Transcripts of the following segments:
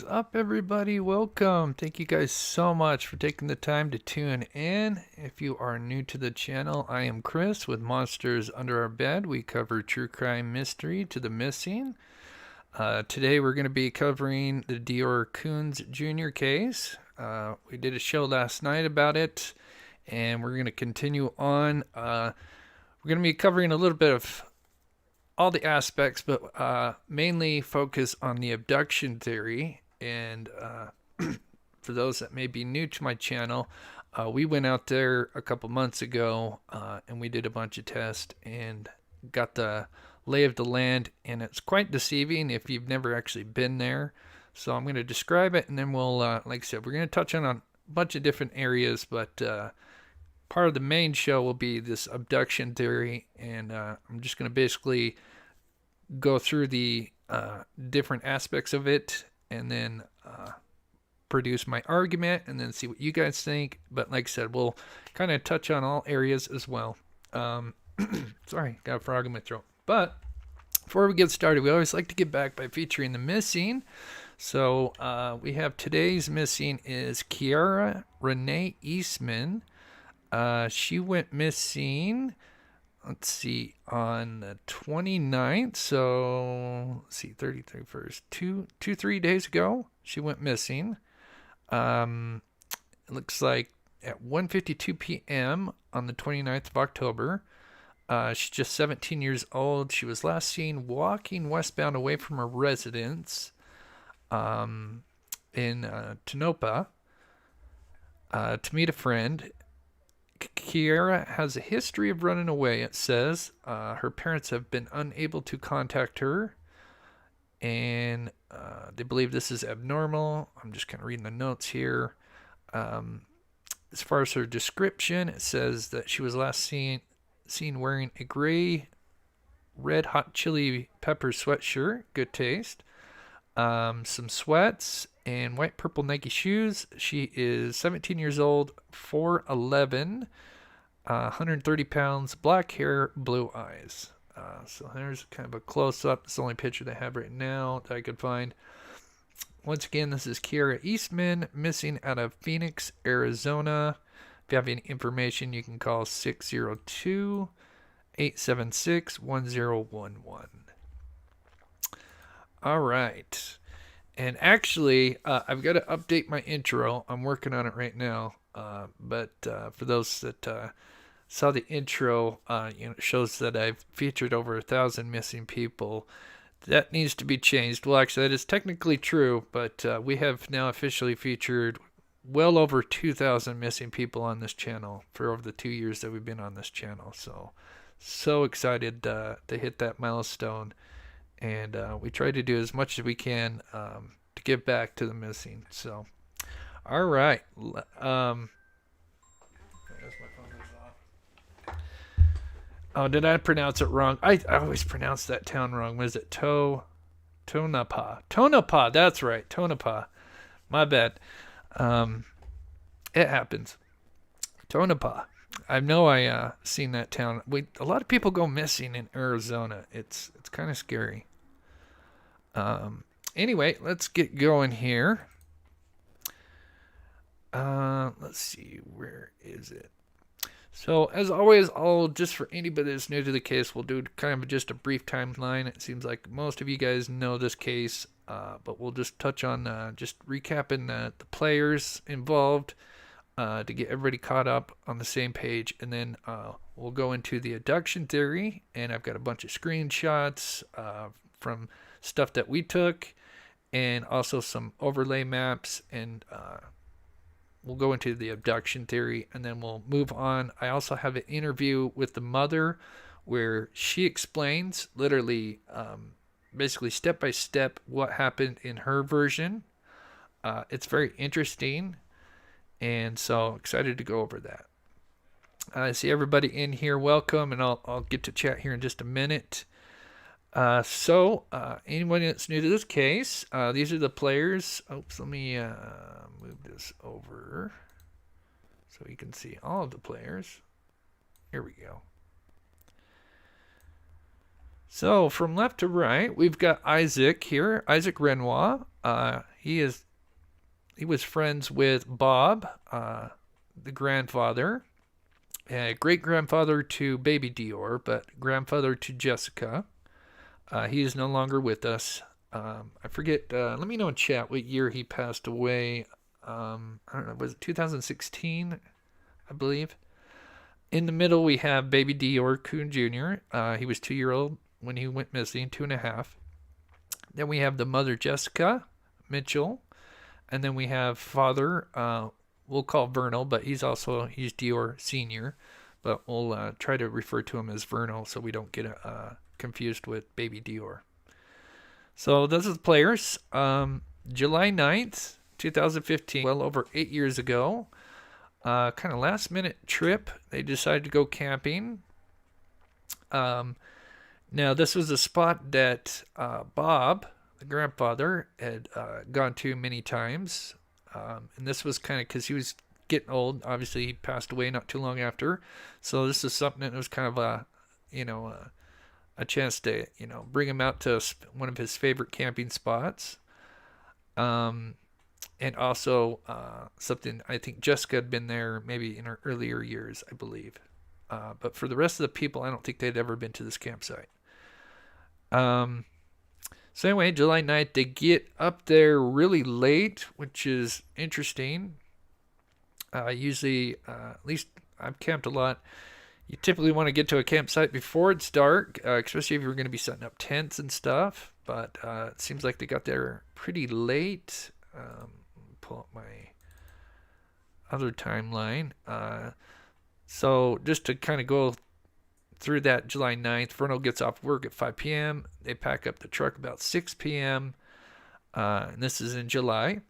is up, everybody? Welcome. Thank you guys so much for taking the time to tune in. If you are new to the channel, I am Chris with Monsters Under Our Bed. We cover true crime mystery to the missing. Today we're going to be covering the DeOrr Kunz Jr. case. We did a show last night about it, and we're going to continue on. We're going to be covering a little bit of all the aspects, but mainly focus on the abduction theory. And for those that may be new to my channel, we went out there a couple months ago and we did a bunch of tests and got the lay of the land, and it's quite deceiving if you've never actually been there. So I'm going to describe it, and then we'll, like I said, we're going to touch on a bunch of different areas, but part of the main show will be this abduction theory, and I'm just going to basically go through the different aspects of it, and then produce my argument, and then see what you guys think. But like I said, we'll kind of touch on all areas as well. Sorry, got a frog in my throat. But before we get started, we always like to get back by featuring the missing. So we have today's missing is Kiara Renee Eastman. She went missing, let's see, on the 29th. So let's see, 31st, 3 days ago, she went missing. It looks like at 1:52 p.m. on the 29th of October. She's just 17 years old. She was last seen walking westbound away from her residence in Tonopah to meet a friend. Kiara has a history of running away, it says. Her parents have been unable to contact her, and they believe this is abnormal. I'm just kind of reading the notes here. As far as her description, it says that she was last seen wearing a gray red hot chili pepper sweatshirt, good taste, some sweats, and white purple Nike shoes. She is 17 years old, 4'11", 130 pounds, black hair, blue eyes. So there's kind of a close-up. It's the only picture they have right now that I could find. Once again, this is Kiara Eastman, missing out of Phoenix, Arizona. If you have any information, you can call 602-876-1011. All right. And actually, I've got to update my intro. I'm working on it right now. But for those that saw the intro, it shows that I've featured over 1,000 missing people. That needs to be changed. Well, actually, that is technically true, but we have now officially featured well over 2,000 missing people on this channel for over the 2 years that we've been on this channel. So excited to hit that milestone. And we try to do as much as we can to give back to the missing. So, all right. Oh, did I pronounce it wrong? I always pronounce that town wrong. What is it? Tonopah. Tonopah, that's right. Tonopah. My bad. It happens. Tonopah. I know I seen that town. A lot of people go missing in Arizona. It's kind of scary. Anyway, let's get going here. Let's see, where is it? So as always, just for anybody that's new to the case, we'll do kind of just a brief timeline. It seems like most of you guys know this case, but we'll just touch on just recapping the players involved to get everybody caught up on the same page, and then we'll go into the abduction theory. And I've got a bunch of screenshots from stuff that we took, and also some overlay maps, and we'll go into the abduction theory, and then we'll move on. I also have an interview with the mother where she explains literally basically step by step what happened in her version. It's very interesting, and so excited to go over that. I see everybody in here. Welcome, and I'll get to chat here in just a minute. So anyone that's new to this case, these are the players. Oops, let me move this over so you can see all of the players. Here we go. So from left to right, we've got Isaac here, Isaac Renoir. He was friends with Bob, the grandfather, great grandfather to baby DeOrr, but grandfather to Jessica. He is no longer with us. I forget. Let me know in chat what year he passed away. I don't know. Was it 2016? I believe. In the middle, we have baby DeOrr Kunz Jr. He was 2 year old when he went missing, 2.5. Then we have the mother Jessica Mitchell, and then we have father. We'll call Vernal, but he's DeOrr Senior, but we'll try to refer to him as Vernal so we don't get confused with baby DeOrr. So those are the players. July 9th, 2015, well over 8 years ago. Kind of last minute trip. They decided to go camping. Now this was a spot that Bob, the grandfather, had gone to many times. And this was kind of because he was getting old. Obviously, he passed away not too long after. So this is something that was kind of a chance to, bring him out to one of his favorite camping spots. And also something, I think Jessica had been there maybe in her earlier years, I believe. But for the rest of the people, I don't think they'd ever been to this campsite. So anyway, July 9th, they get up there really late, which is interesting. Usually, at least I've camped a lot. You typically want to get to a campsite before it's dark, especially if you're going to be setting up tents and stuff. But it seems like they got there pretty late. Pull up my other timeline. So just to kind of go through that July 9th, Vernal gets off work at 5 p.m. They pack up the truck about 6 p.m. And this is in July,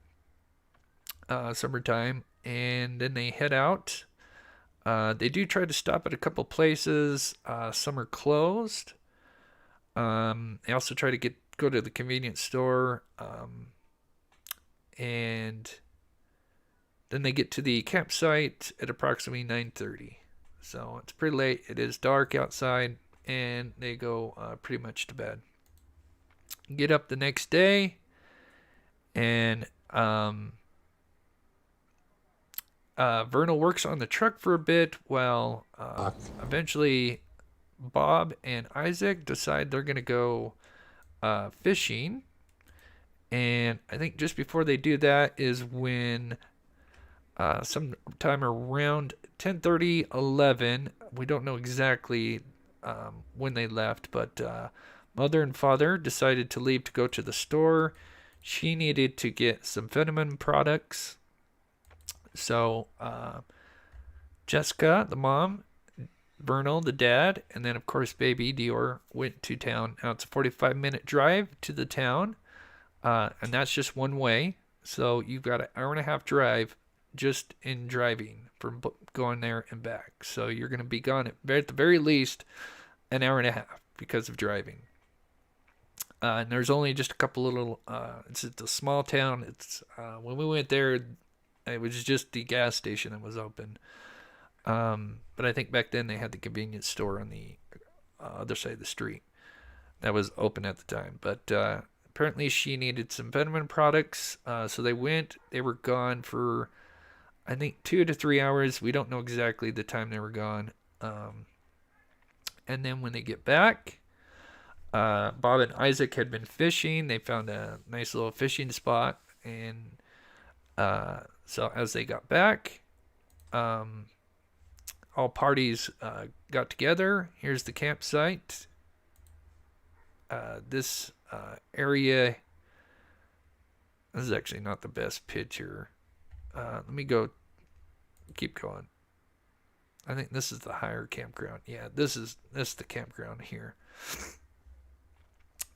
summertime. And then they head out. They do try to stop at a couple places. Some are closed. They also try to go to the convenience store. And then they get to the campsite at approximately 9:30. So it's pretty late. It is dark outside, and they go pretty much to bed. Get up the next day, and Vernal works on the truck for a bit while eventually Bob and Isaac decide they're going to go fishing. And I think just before they do that is when sometime around 10:30, 11, we don't know exactly when they left, but mother and father decided to leave to go to the store. She needed to get some vitamin products. So Jessica, the mom, Vernal, the dad, and then of course baby DeOrr went to town. Now it's a 45-minute drive to the town, and that's just one way. So you've got an hour and a half drive just in driving from going there and back. So you're going to be gone at the very least an hour and a half because of driving. And there's only just a couple little, it's a small town. It's when we went there, it was just the gas station that was open. But I think back then they had the convenience store on the other side of the street that was open at the time. But apparently she needed some vitamin products. So they were gone for, I think, 2 to 3 hours. We don't know exactly the time they were gone. And then when they get back, Bob and Isaac had been fishing. They found a nice little fishing spot. And so as they got back, all parties got together. Here's the campsite. This area, this is actually not the best picture. Let me keep going. I think this is the higher campground. Yeah, this is the campground here.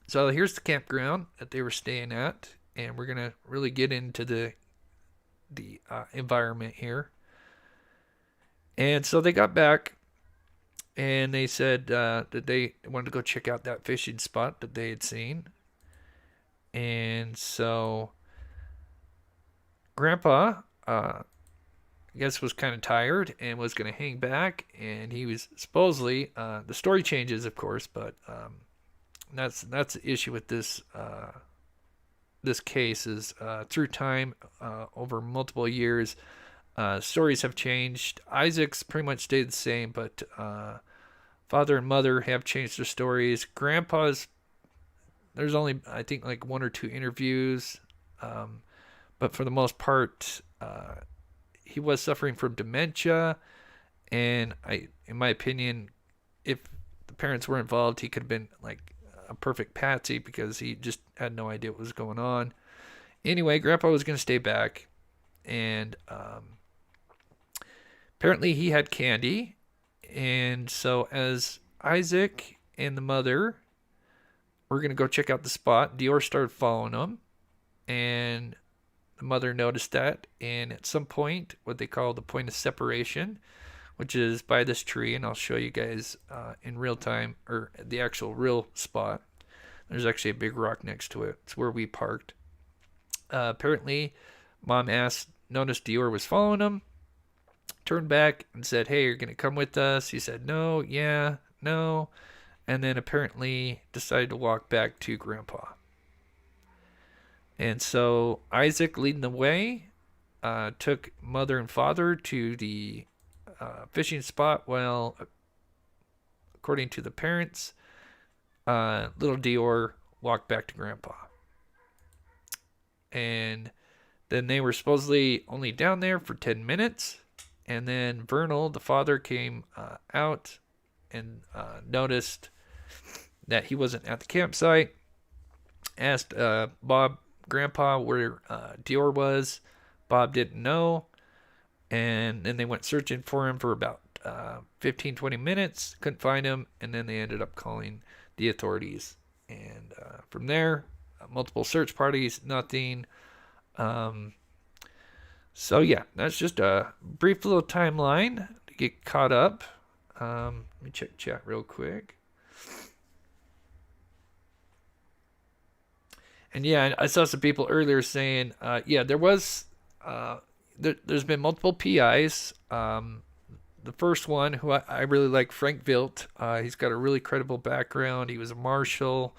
So here's the campground that they were staying at, and we're gonna really get into the environment here. And so they got back, and they said that they wanted to go check out that fishing spot that they had seen. And so Grandpa, I guess, was kind of tired and was going to hang back, and he was supposedly, the story changes, of course, but that's the issue with this this case is through time, over multiple years, stories have changed. Isaac's pretty much stayed the same, but father and mother have changed their stories. Grandpa's, there's only, I think, like one or two interviews, but for the most part, he was suffering from dementia, and in my opinion, if the parents were involved, he could have been like a perfect patsy because he just had no idea what was going on. Anyway, Grandpa was going to stay back, and apparently he had candy, and so as Isaac and the mother were going to go check out the spot, DeOrr started following them, and the mother noticed that, and at some point, what they call the point of separation, which is by this tree, and I'll show you guys in real time, or the actual real spot. There's actually a big rock next to it. It's where we parked. Apparently, Mom noticed DeOrr was following him, turned back and said, "Hey, you're going to come with us?" He said, "No, yeah, no," and then apparently decided to walk back to Grandpa. And so Isaac, leading the way, took mother and father to the fishing spot. Well, according to the parents, little DeOrr walked back to Grandpa. And then they were supposedly only down there for 10 minutes. And then Vernal, the father, came out and noticed that he wasn't at the campsite. Asked Bob, Grandpa, where DeOrr was. Bob didn't know. And then they went searching for him for about 15-20 minutes. Couldn't find him. And then they ended up calling the authorities. And from there, multiple search parties, nothing. So yeah, that's just a brief little timeline to get caught up. Let me check chat real quick. And yeah, I saw some people earlier saying, yeah, there was, there's been multiple PIs. The first one, who I really like, Frank Vilt. He's got a really credible background. He was a marshal.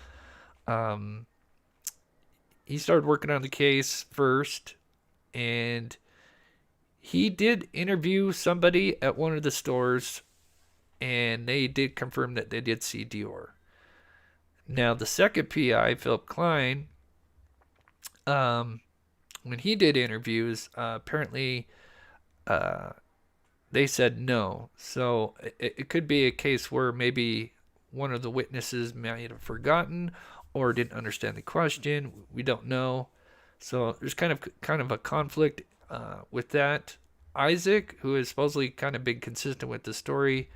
He started working on the case first, and he did interview somebody at one of the stores, and they did confirm that they did see DeOrr. Now, the second PI, Philip Klein, when he did interviews, apparently they said no. So it could be a case where maybe one of the witnesses might have forgotten or didn't understand the question. We don't know. So there's kind of a conflict with that. Isaac, who is supposedly kind of been consistent with the story,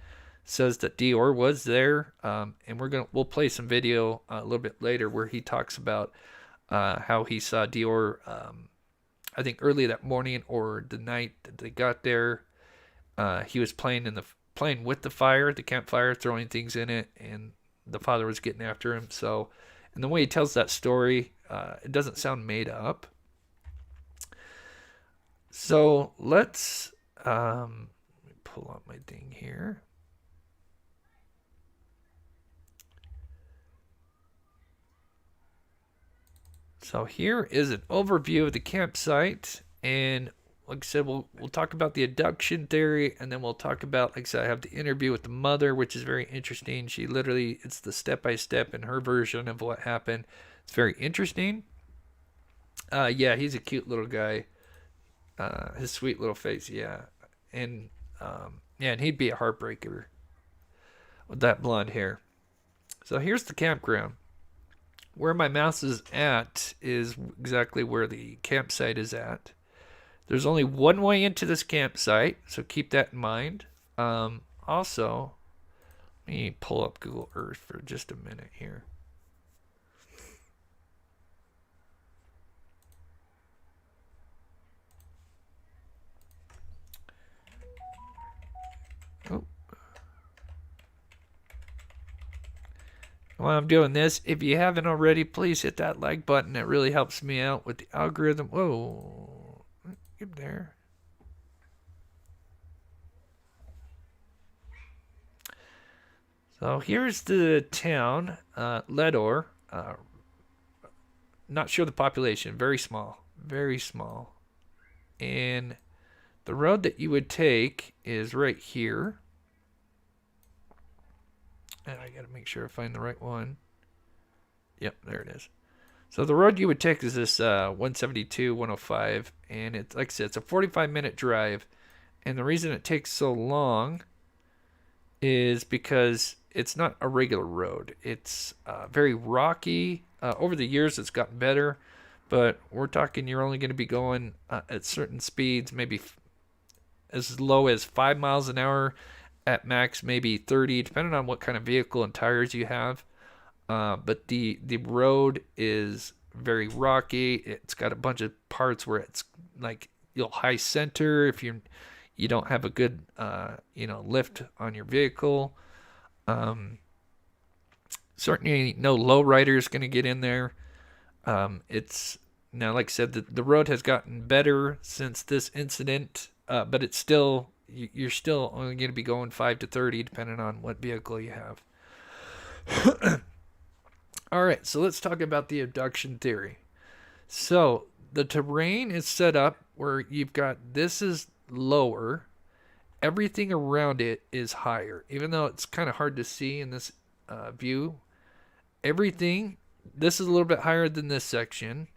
says that DeOrr was there, and we'll play some video a little bit later where he talks about how he saw DeOrr, I think early that morning or the night that they got there. He was playing with the fire, the campfire, throwing things in it, and the father was getting after him. So, and the way he tells that story, it doesn't sound made up. So let's let me pull up my thing here. So here is an overview of the campsite, and like I said, we'll talk about the abduction theory, and then we'll talk about, like I said, I have the interview with the mother, which is very interesting. She literally, it's the step-by-step in her version of what happened. It's very interesting. Yeah, he's a cute little guy. His sweet little face, yeah. And yeah, and he'd be a heartbreaker with that blonde hair. So here's the campground. Where my mouse is at is exactly where the campsite is at. There's only one way into this campsite, so keep that in mind. Also, let me pull up Google Earth for just a minute here. Oh. While I'm doing this, if you haven't already, please hit that like button. It really helps me out with the algorithm. Whoa. Get there. So here's the town, Ledor. not sure the population. Very small. Very small. And the road that you would take is right here. And I got to make sure I find the right one. Yep, there it is. So the road you would take is this 172, 105. And it's, like I said, it's a 45-minute drive. And the reason it takes so long is because it's not a regular road. It's very rocky. Over the years, it's gotten better. But we're talking you're only going to be going at certain speeds, maybe as low as 5 miles an hour, at max maybe 30, depending on what kind of vehicle and tires you have. But the road is very rocky. It's got a bunch of parts where it's like you'll high center if you don't have a good lift on your vehicle. Certainly no low rider is going to get in there. It's now, like I said, the road has gotten better since this incident, but it's still, you're still only going to be going 5 to 30 depending on what vehicle you have. All right, so let's talk about the abduction theory. So the terrain is set up where you've got, this is lower, everything around it is higher, even though it's kind of hard to see in this view. Everything, this is a little bit higher than this section.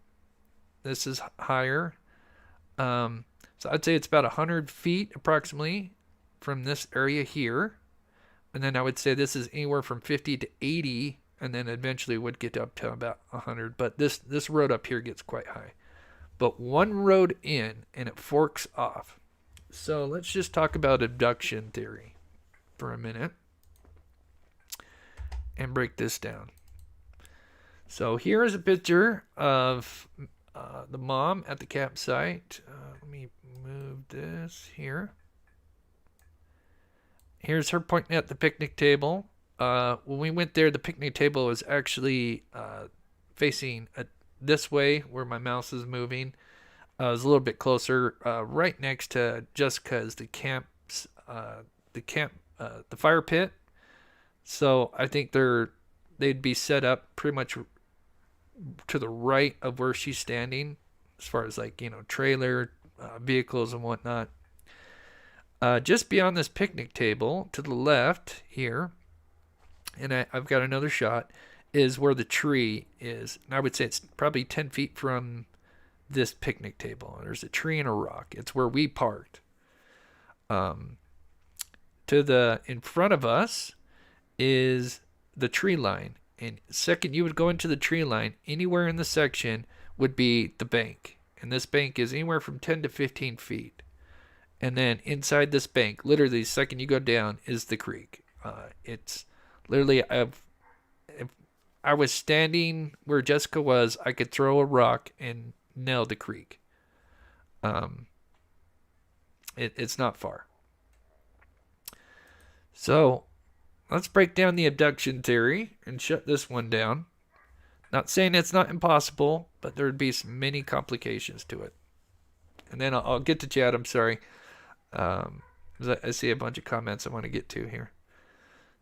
This is higher. So I'd say it's about 100 feet approximately from this area here. And then I would say this is anywhere from 50 to 80, and then eventually would get up to about 100. But this road up here gets quite high. But one road in, and it forks off. So let's just talk about abduction theory for a minute and break this down. So here is a picture of the mom at the campsite. Let me move this here. Here's her pointing at the picnic table. When we went there, the picnic table was actually facing this way where my mouse is moving. It was a little bit closer, right next to Jessica's, the fire pit. So I think they'd be set up pretty much to the right of where she's standing, as far as like, trailer, vehicles and whatnot. Just beyond this picnic table to the left here, and I've got another shot, is where the tree is. And I would say it's probably 10 feet from this picnic table. There's a tree and a rock. It's where we parked. In front of us is the tree line. And second you would go into the tree line, anywhere in the section would be the bank. And this bank is anywhere from 10 to 15 feet. And then inside this bank, literally the second you go down, is the creek. It's literally, if I was standing where Jessica was, I could throw a rock and nail the creek. It's not far. So let's break down the abduction theory and shut this one down. Not saying it's not impossible, but there would be many complications to it. And then I'll get to Chad. I'm sorry. I see a bunch of comments I want to get to here.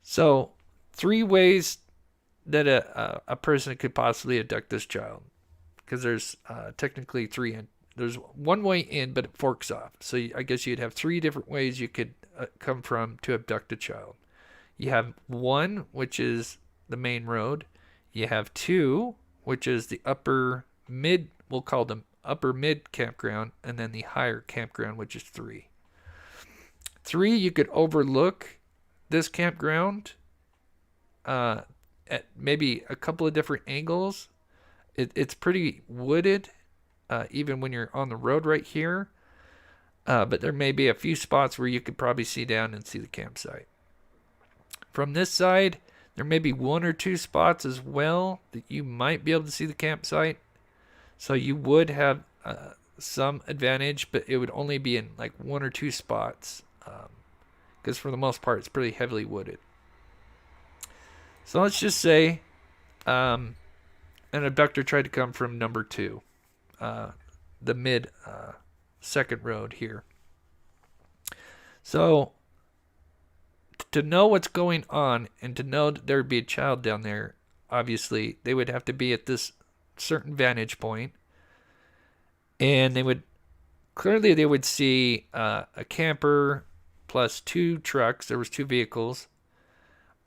So 3 ways that a person could possibly abduct this child. Because there's technically 3. There's one way in, but it forks off. So I guess you'd have 3 different ways you could come from to abduct a child. You have 1, which is the main road. You have 2, which is the upper mid, we'll call them upper mid campground, and then the higher campground, which is 3. 3, you could overlook this campground at maybe a couple of different angles. It's pretty wooded, even when you're on the road right here. But there may be a few spots where you could probably see down and see the campsite. From this side, there may be 1 or 2 spots as well that you might be able to see the campsite. So you would have some advantage, but it would only be in like 1 or 2 spots. Because for the most part, it's pretty heavily wooded. So let's just say an abductor tried to come from number 2, the mid second road here. So to know what's going on and to know that there would be a child down there, obviously they would have to be at this certain vantage point, and they would see a camper plus 2 trucks. There was 2 vehicles.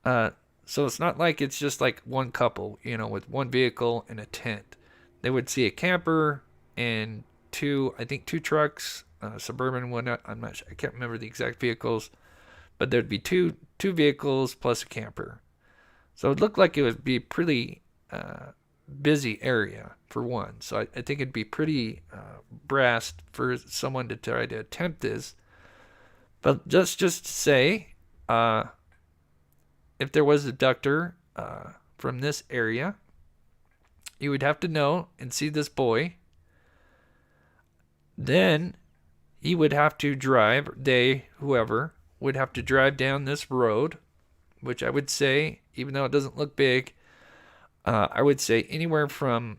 So it's not like it's just like one couple, with 1 vehicle and a tent. They would see a camper and 2 trucks, suburban one. I can't remember the exact vehicles, but there'd be two vehicles plus a camper. So it looked like it would be a pretty busy area for one. So I think it'd be pretty brass for someone to try to attempt this. But just to say, if there was a abductor from this area, you would have to know and see this boy. Then he would have to drive, whoever, would have to drive down this road, which I would say, even though it doesn't look big, I would say anywhere from,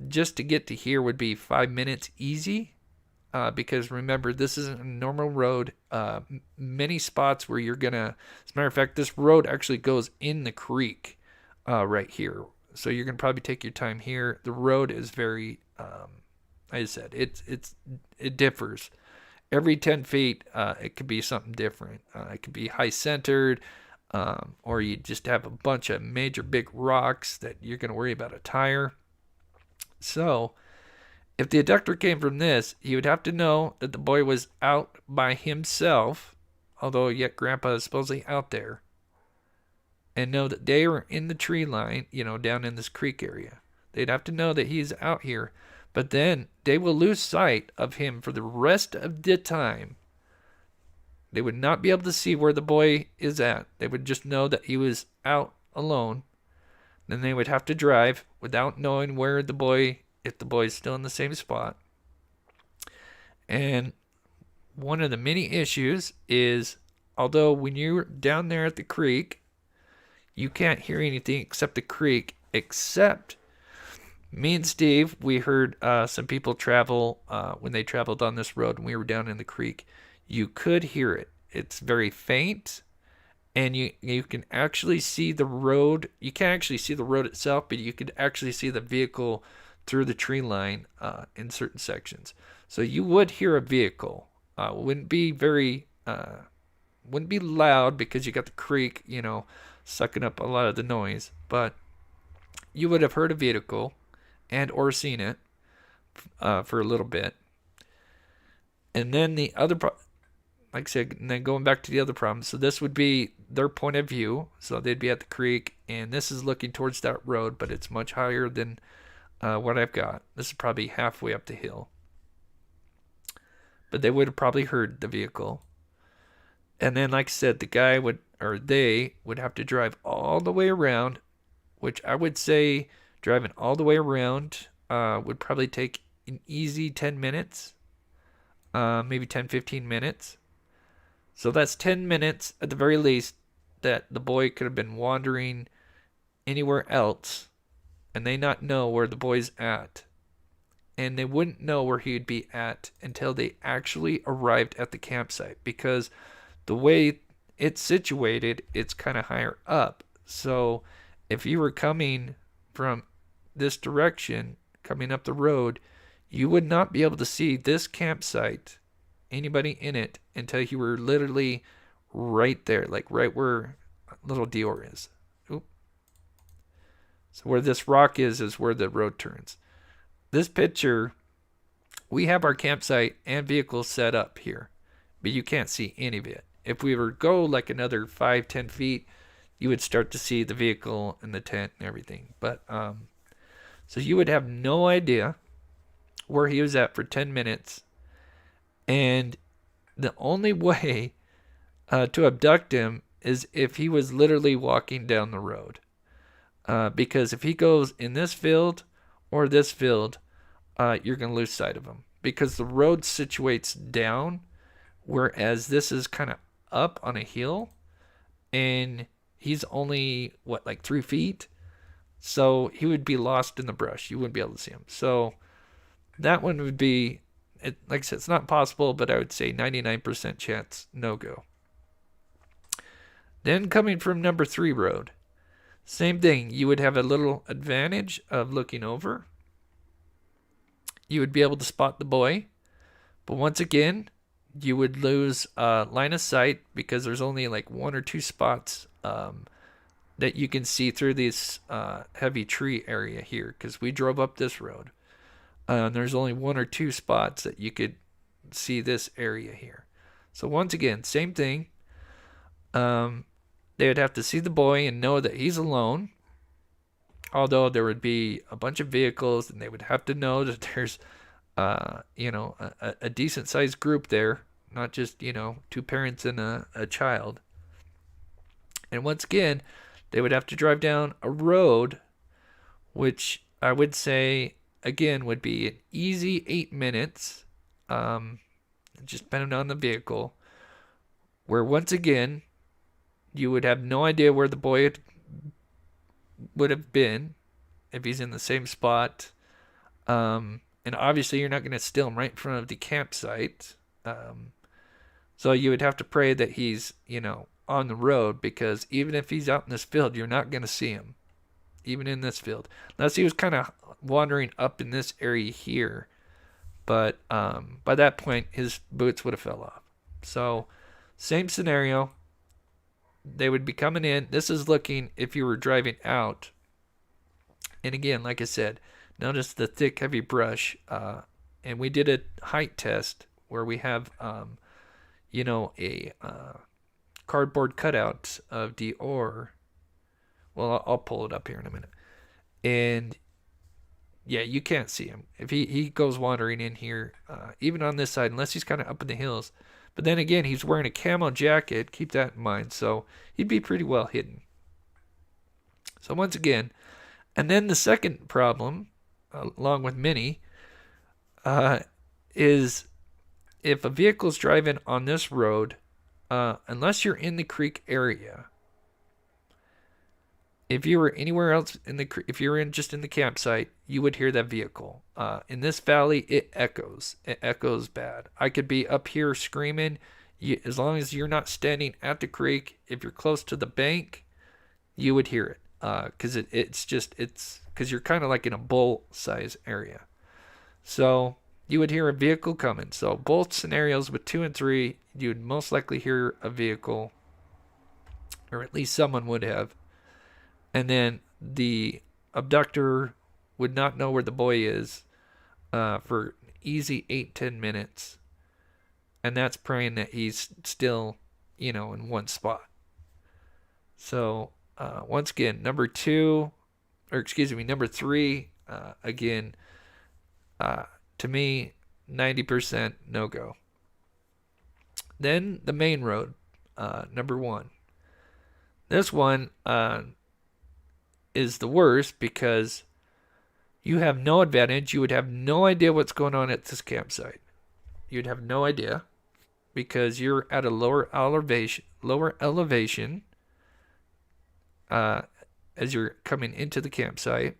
just to get to here would be 5 minutes easy. Because remember, this isn't a normal road. Many spots where you're gonna, as a matter of fact, this road actually goes in the creek right here. So you're gonna probably take your time here. The road is very, I said, it differs. Every 10 feet, it could be something different. It could be high centered, or you just have a bunch of major big rocks that you're gonna worry about a tire. So if the abductor came from this, he would have to know that the boy was out by himself, although yet Grandpa is supposedly out there, and know that they were in the tree line, down in this creek area. They'd have to know that he's out here, but then they will lose sight of him for the rest of the time. They would not be able to see where the boy is at. They would just know that he was out alone. Then they would have to drive without knowing where the boy, if the boy's still in the same spot. And one of the many issues is, although when you're down there at the creek, you can't hear anything except the creek, except me and Steve, we heard some people travel, when they traveled on this road and we were down in the creek, you could hear it. It's very faint, and you can actually see the road. You can't actually see the road itself, but you could actually see the vehicle through the tree line in certain sections. So you would hear a vehicle. Wouldn't be loud because you got the creek, sucking up a lot of the noise, but you would have heard a vehicle and or seen it for a little bit. And then the other, like I said, and then going back to the other problem. So this would be their point of view. So they'd be at the creek, and this is looking towards that road, but it's much higher than what I've got. This is probably halfway up the hill. But they would have probably heard the vehicle. And then, like I said, they would have to drive all the way around, which I would say driving all the way around would probably take an easy 10 minutes, maybe 10, 15 minutes. So that's 10 minutes at the very least that the boy could have been wandering anywhere else, and they not know where the boy's at. And they wouldn't know where he'd be at until they actually arrived at the campsite, because the way it's situated, it's kind of higher up. So if you were coming from this direction, coming up the road, you would not be able to see this campsite, anybody in it, until you were literally right there, like right where little DeOrr is. Oop. So where this rock is where the road turns. This picture, we have our campsite and vehicles set up here, but you can't see any of it. If we were to go like another 5-10 feet, you would start to see the vehicle and the tent and everything. But so you would have no idea where he was at for 10 minutes. And the only way to abduct him is if he was literally walking down the road. Because if he goes in this field or this field, you're going to lose sight of him. Because the road situates down, whereas this is kind of up on a hill. And he's only, like 3 feet? So he would be lost in the brush. You wouldn't be able to see him. So that one would be, like I said, it's not possible, but I would say 99% chance no go. Then coming from number 3 road. Same thing. You would have a little advantage of looking over. You would be able to spot the boy. But once again, you would lose line of sight because there's only like one or two spots that you can see through this heavy tree area here, because we drove up this road. There's only one or two spots that you could see this area here. So once again, same thing. They would have to see the boy and know that he's alone. Although there would be a bunch of vehicles, and they would have to know that there's, a decent sized group there, not just, two parents and a child. And once again, they would have to drive down a road, which I would say, again, would be an easy 8 minutes, just depending on the vehicle, where once again, you would have no idea where the boy would have been if he's in the same spot. And obviously, you're not going to steal him right in front of the campsite. So you would have to pray that he's, on the road, because even if he's out in this field, you're not going to see him, even in this field, unless he was kind of wandering up in this area here. But by that point, his boots would have fell off. So same scenario. They would be coming in. This is looking if you were driving out. And again, like I said, notice the thick, heavy brush. And we did a height test where we have, a cardboard cutout of DeOrr. Well, I'll pull it up here in a minute. And yeah, you can't see him. If he goes wandering in here, even on this side, unless he's kind of up in the hills. But then again, he's wearing a camo jacket. Keep that in mind. So he'd be pretty well hidden. So once again, and then the second problem, along with many, is if a vehicle's driving on this road, unless you're in the creek area, if you were anywhere else if you're just in the campsite, you would hear that vehicle. In this valley, it echoes. It echoes bad. I could be up here screaming. As long as you're not standing at the creek, if you're close to the bank, you would hear it. Because it's because you're kind of like in a bowl size area. So you would hear a vehicle coming. So both scenarios with 2 and 3, you would most likely hear a vehicle, or at least someone would have. And then the abductor would not know where the boy is for easy 8-10 minutes. And that's praying that he's still, in one spot. So once again, number 3, again, to me, 90% no-go. Then the main road, number 1. This one is the worst because you have no advantage. You would have no idea what's going on at this campsite. You'd have no idea because you're at a lower elevation as you're coming into the campsite.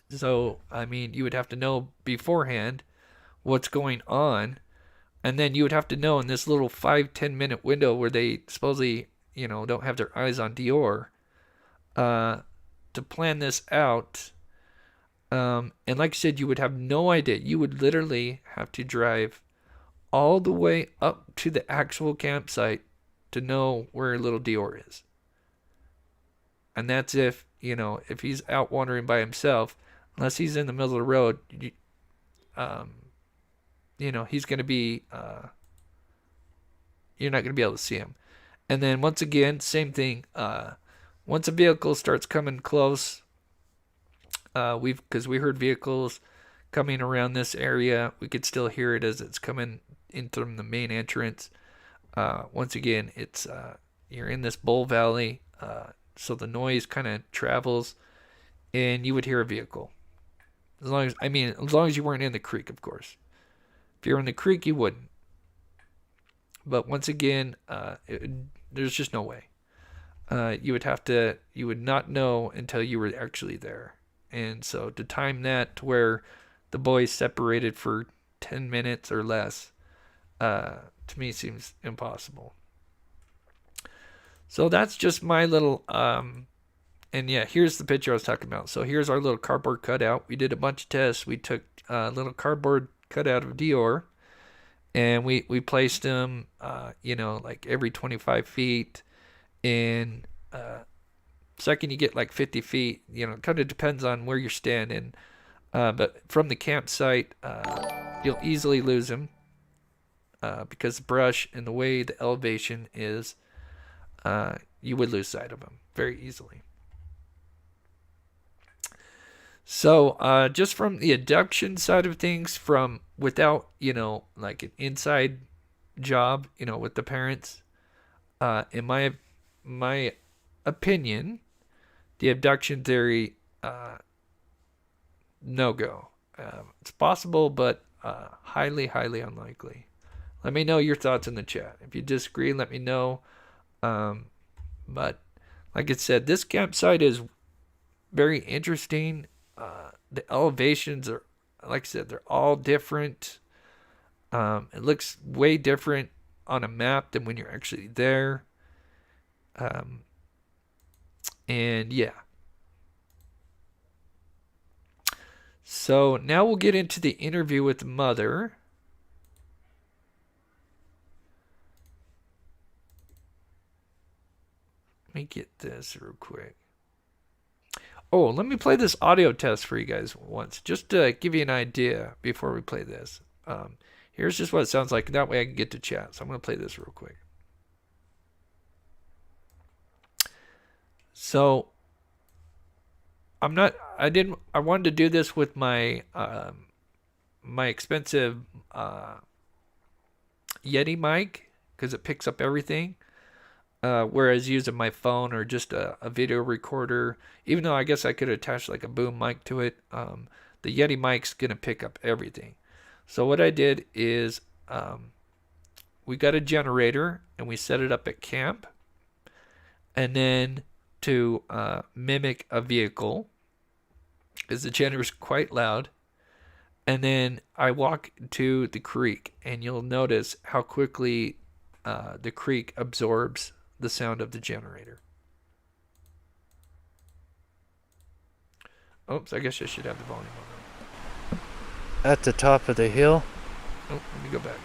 So, you would have to know beforehand what's going on. And then you would have to know in this little 5-10 minute window where they supposedly, don't have their eyes on DeOrr, to plan this out. And like I said, you would have no idea. You would literally have to drive all the way up to the actual campsite to know where little DeOrr is. And that's if he's out wandering by himself, unless he's in the middle of the road, he's going to be, you're not going to be able to see him. And then once again, same thing. Once a vehicle starts coming close, because we heard vehicles coming around this area, we could still hear it as it's coming into the main entrance. Once again, it's you're in this bowl valley, so the noise kind of travels, and you would hear a vehicle. As long as you weren't in the creek, of course. If you're in the creek, you wouldn't. But once again, there's just no way. You would not know until you were actually there. And so to time that to where the boys separated for 10 minutes or less, to me seems impossible. So that's just my little And yeah, here's the picture I was talking about. So here's our little cardboard cutout. We did a bunch of tests. We took a little cardboard cutout of DeOrr, and we placed them, you know, like every 25 feet. In second, you get like 50 feet. You know, it kind of depends on where you're standing. But from the campsite, you'll easily lose them because the brush and the way the elevation is, you would lose sight of them very easily. So just from the abduction side of things, from without, you know, like an inside job, you know, with the parents, in my opinion, the abduction theory, no go. It's possible, but highly, highly unlikely. Let me know your thoughts in the chat. If you disagree, let me know. But like I said, this campsite is very interesting. The elevations are, like I said, they're all different. It looks way different on a map than when you're actually there. And yeah. So now we'll get into the interview with the mother. Let me get this real quick. Oh, let me play this audio test for you guys once, just to give you an idea before we play this. Here's just what it sounds like. That way I can get to chat. So I'm going to play this real quick. So I wanted to do this with my my expensive Yeti mic because it picks up everything. Whereas using my phone or just a video recorder, even though I guess I could attach like a boom mic to it, the Yeti mic's going to pick up everything. So what I did is we got a generator and we set it up at camp. And then to mimic a vehicle, because the generator's quite loud. And then I walk to the creek and you'll notice how quickly the creek absorbs the sound of the generator. Oops, I guess I should have the volume on. At the top of the hill. Oh, let me go back.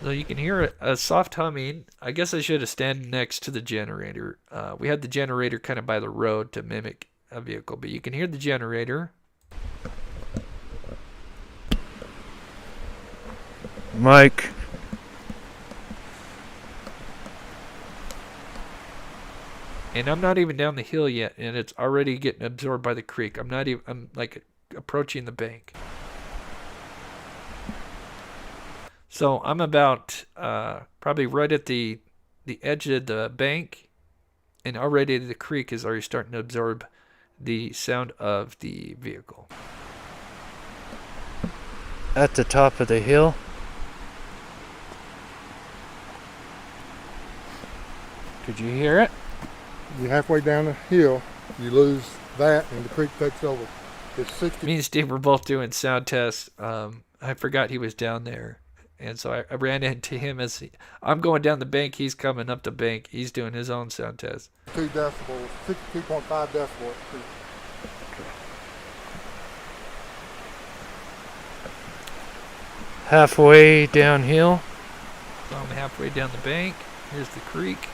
So you can hear a soft humming. I guess I should have stand next to the generator. We had the generator kind of by the road to mimic a vehicle, but you can hear the generator. Mike. And I'm not even down the hill yet, and it's already getting absorbed by the creek. I'm like approaching the bank. So I'm about probably right at the edge of the bank, and already the creek is already starting to absorb the sound of the vehicle. At the top of the hill. Could you hear it? You're halfway down the hill, you lose that, and the creek takes over. It's 60. Me and Steve were both doing sound tests. I forgot he was down there. And so I ran into him as I'm going down the bank. He's coming up the bank. He's doing his own sound test. 2 decibels, 62.5 decibels. Halfway downhill. So I'm halfway down the bank. Here's the creek.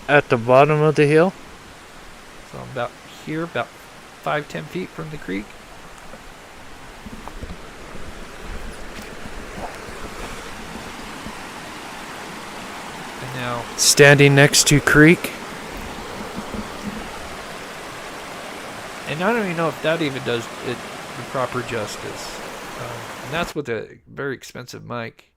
At the bottom of the hill. So I'm about here, about 5-10 feet from the creek. And now standing next to creek. And I don't even know if that even does it the proper justice. And that's with a very expensive mic.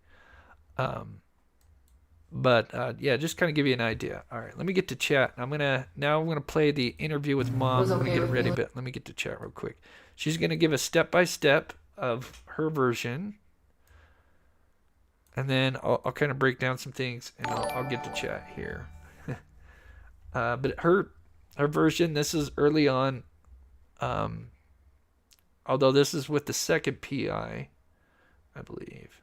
But yeah, just kind of give you an idea. All right, let me get to chat. I'm gonna play the interview with Mom. I'm gonna get it ready, but let me get to chat real quick. She's gonna give a step-by-step of her version, and then I'll kind of break down some things, and I'll get to chat here. But her version, this is early on. Although this is with the second PI, I believe.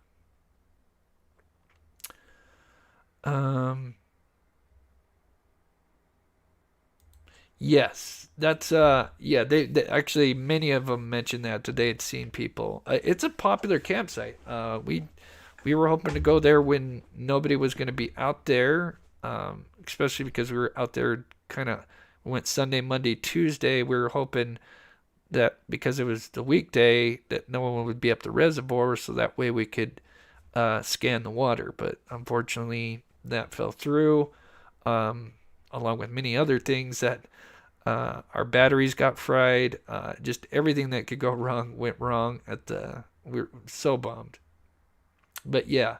Yes, that's yeah. They actually, many of them mentioned that they had seen people. It's a popular campsite. We were hoping to go there when nobody was going to be out there, especially because we were out there kind of went Sunday, Monday, Tuesday. We were hoping that because it was the weekday that no one would be up the reservoir, so that way we could scan the water. But unfortunately, that fell through, along with many other things that our batteries got fried. Just everything that could go wrong went wrong at the. We were so bummed. But yeah,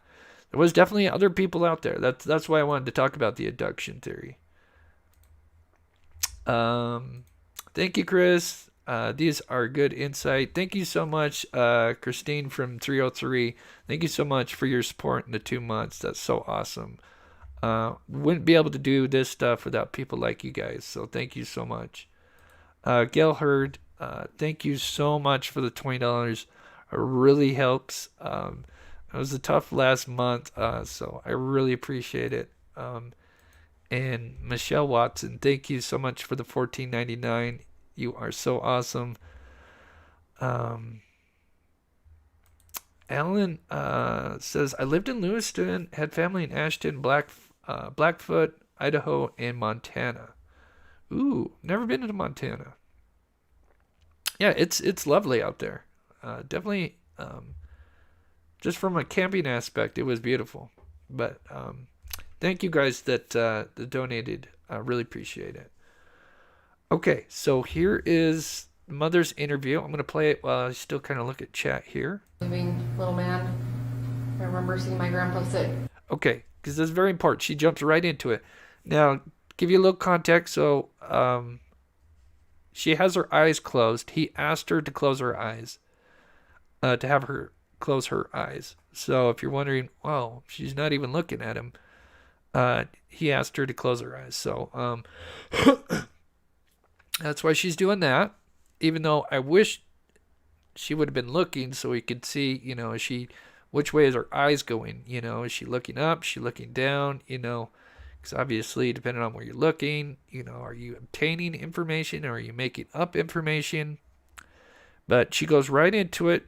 there was definitely other people out there. That's why I wanted to talk about the abduction theory. Thank you, Chris. These are good insight. Thank you so much, Christine from 303. Thank you so much for your support in the 2 months. That's so awesome. Wouldn't be able to do this stuff without people like you guys. So thank you so much. Gail Hurd, thank you so much for the $20. It really helps. It was a tough last month, so I really appreciate it. And Michelle Watson, thank you so much for the $14.99. You are so awesome. Alan says, I lived in Lewiston, had family in Ashton, Blackfoot, Idaho, and Montana. Ooh, never been to Montana. Yeah, it's lovely out there. Definitely, just from a camping aspect, it was beautiful. But thank you guys that donated. I really appreciate it. Okay, so here is Mother's interview. I'm going to play it while I still kind of look at chat here. Leaving little man. I remember seeing my grandpa sit. Okay, because that's very important. She jumps right into it. Now, give you a little context. So, she has her eyes closed. He asked her to close her eyes, to have her close her eyes. So, if you're wondering, well, she's not even looking at him. He asked her to close her eyes. So, that's why she's doing that. Even though I wish she would have been looking so we could see, which way is her eyes going? Is she looking up? Is she looking down? Because obviously, depending on where you're looking, are you obtaining information or are you making up information? But she goes right into it.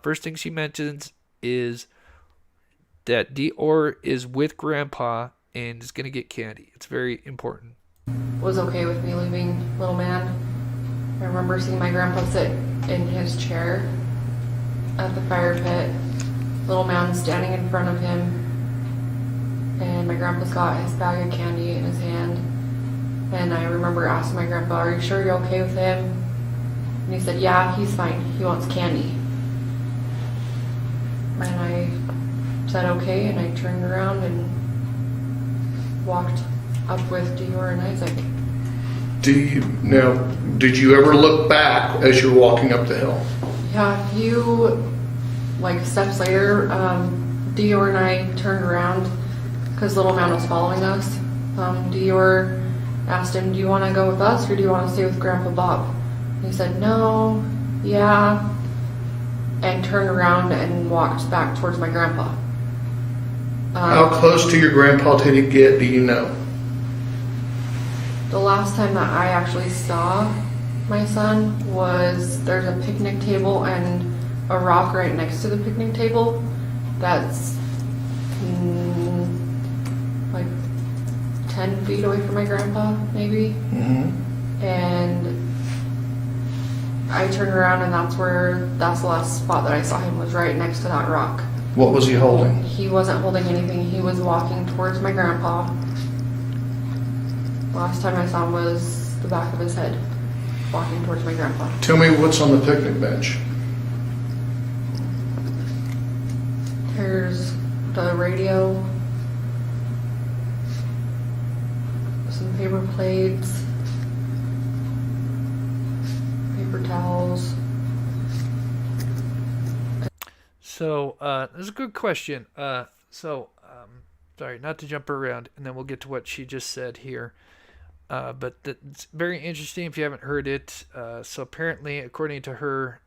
First thing she mentions is that DeOrr is with Grandpa and is going to get candy. It's very important. Was okay with me leaving little man. I remember seeing my grandpa sit in his chair at the fire pit. Little man standing in front of him. And my grandpa's got his bag of candy in his hand. And I remember asking my grandpa, are you sure you're okay with him? And he said, yeah, he's fine. He wants candy. And I said okay, and I turned around and walked up with DeOrr and Isaac. Did you ever look back as you were walking up the hill? Yeah, a few steps later, DeOrr and I turned around because little man was following us. DeOrr asked him, do you want to go with us or do you want to stay with Grandpa Bob? And he said, no, yeah, and turned around and walked back towards my grandpa. How close to your grandpa did he get, do you know? The last time that I actually saw my son was there's a picnic table and a rock right next to the picnic table that's like 10 feet away from my grandpa, maybe. Mm-hmm. And I turned around and that's the last spot that I saw him was right next to that rock. What was he holding? He wasn't holding anything. He was walking towards my grandpa. Last time I saw him was the back of his head, walking towards my grandpa. Tell me what's on the picnic bench. There's the radio, some paper plates, paper towels. So, that's a good question. Sorry, not to jump around, and then we'll get to what she just said here. But it's very interesting if you haven't heard it. So apparently, according to her,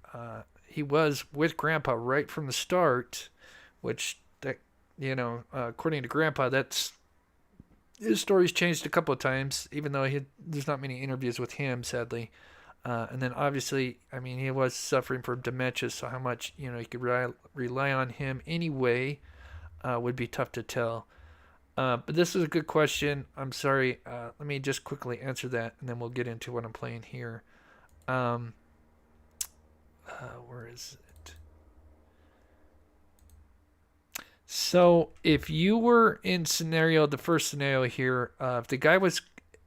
he was with Grandpa right from the start, which that according to Grandpa, that's his story's changed a couple of times, even though there's not many interviews with him, sadly. And then obviously, I mean, he was suffering from dementia, so how much you could rely on him anyway would be tough to tell. But this is a good question. I'm sorry. Let me just quickly answer that, and then we'll get into what I'm playing here. Where is it? So if you were in the first scenario here,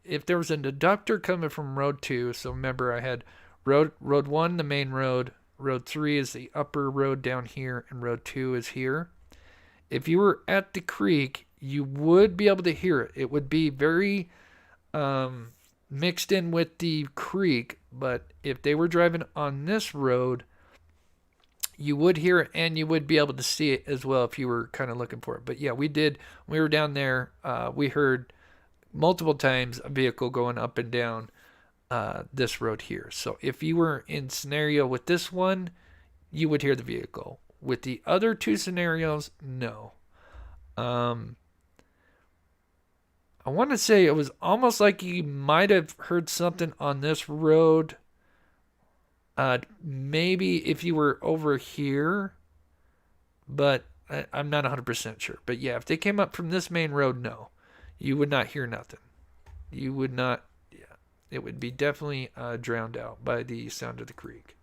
if there was an abductor coming from road 2, so remember I had road 1, the main road 3 is the upper road down here, and road 2 is here. If you were at the creek, you would be able to hear it. It would be very mixed in with the creek, but if they were driving on this road, you would hear it and you would be able to see it as well if you were kind of looking for it. But yeah, we were down there, we heard multiple times a vehicle going up and down this road here. So if you were in scenario with this one, you would hear the vehicle. With the other 2 scenarios, no. I want to say it was almost like you might have heard something on this road. Maybe if you were over here, but I'm not 100% sure. But yeah, if they came up from this main road, no. You would not hear nothing. You would not, yeah. It would be definitely drowned out by the sound of the creek.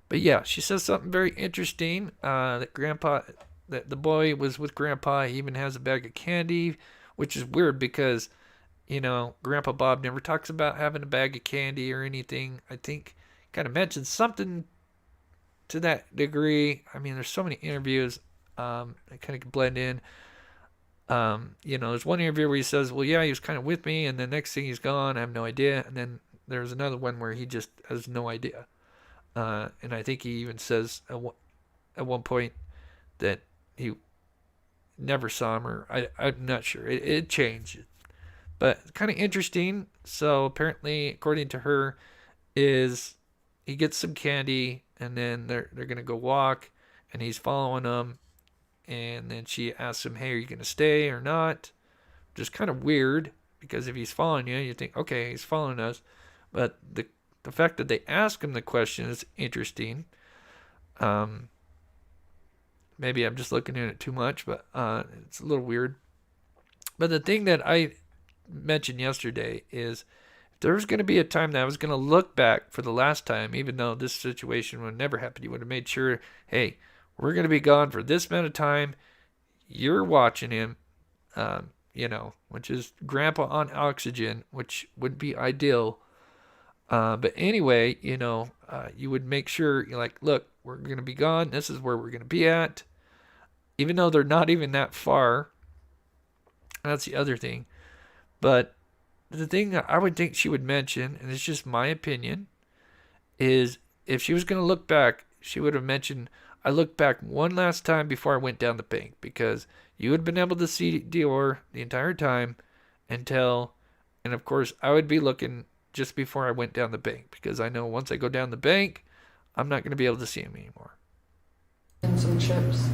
But yeah, she says something very interesting, that the boy was with Grandpa. He even has a bag of candy, which is weird because, Grandpa Bob never talks about having a bag of candy or anything. I think kind of mentions something to that degree. I mean, there's so many interviews that kind of blend in. There's one interview where he says, well, yeah, he was kind of with me, and the next thing he's gone, I have no idea. And then there's another one where he just has no idea. And I think he even says at one point that he never saw him, or I'm not sure. It changed. But kind of interesting. So apparently, according to her, is he gets some candy, and then they're going to go walk, and he's following them. And then she asks him, hey, are you going to stay or not? Just kind of weird, because if he's following you, you think, okay, he's following us. But the fact that they ask him the question is interesting. Maybe I'm just looking at it too much, but it's a little weird. But the thing that I mentioned yesterday is if there was going to be a time that I was going to look back for the last time, even though this situation would never happen, you would have made sure, hey, we're going to be gone for this amount of time. You're watching him, which is Grandpa on oxygen, which would be ideal. But anyway, you would make sure you're like, look, we're going to be gone. This is where we're going to be at. Even though they're not even that far. That's the other thing. But the thing that I would think she would mention, and it's just my opinion, is if she was going to look back, she would have mentioned, I looked back one last time before I went down the bank, because you would have been able to see DeOrr the entire time and of course I would be looking just before I went down the bank, because I know once I go down the bank, I'm not going to be able to see him anymore. And some chips.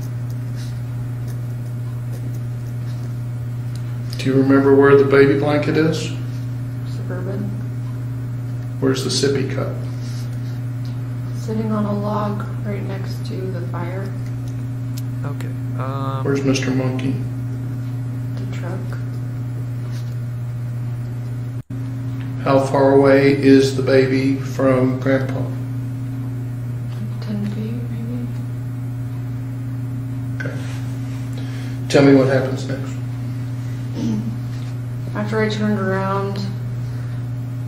Do you remember where the baby blanket is? Suburban. Where's the sippy cup? Sitting on a log right next to the fire. Okay. Where's Mr. Monkey? The truck. How far away is the baby from Grandpa? 10 feet, maybe. Okay. Tell me what happens next. After I turned around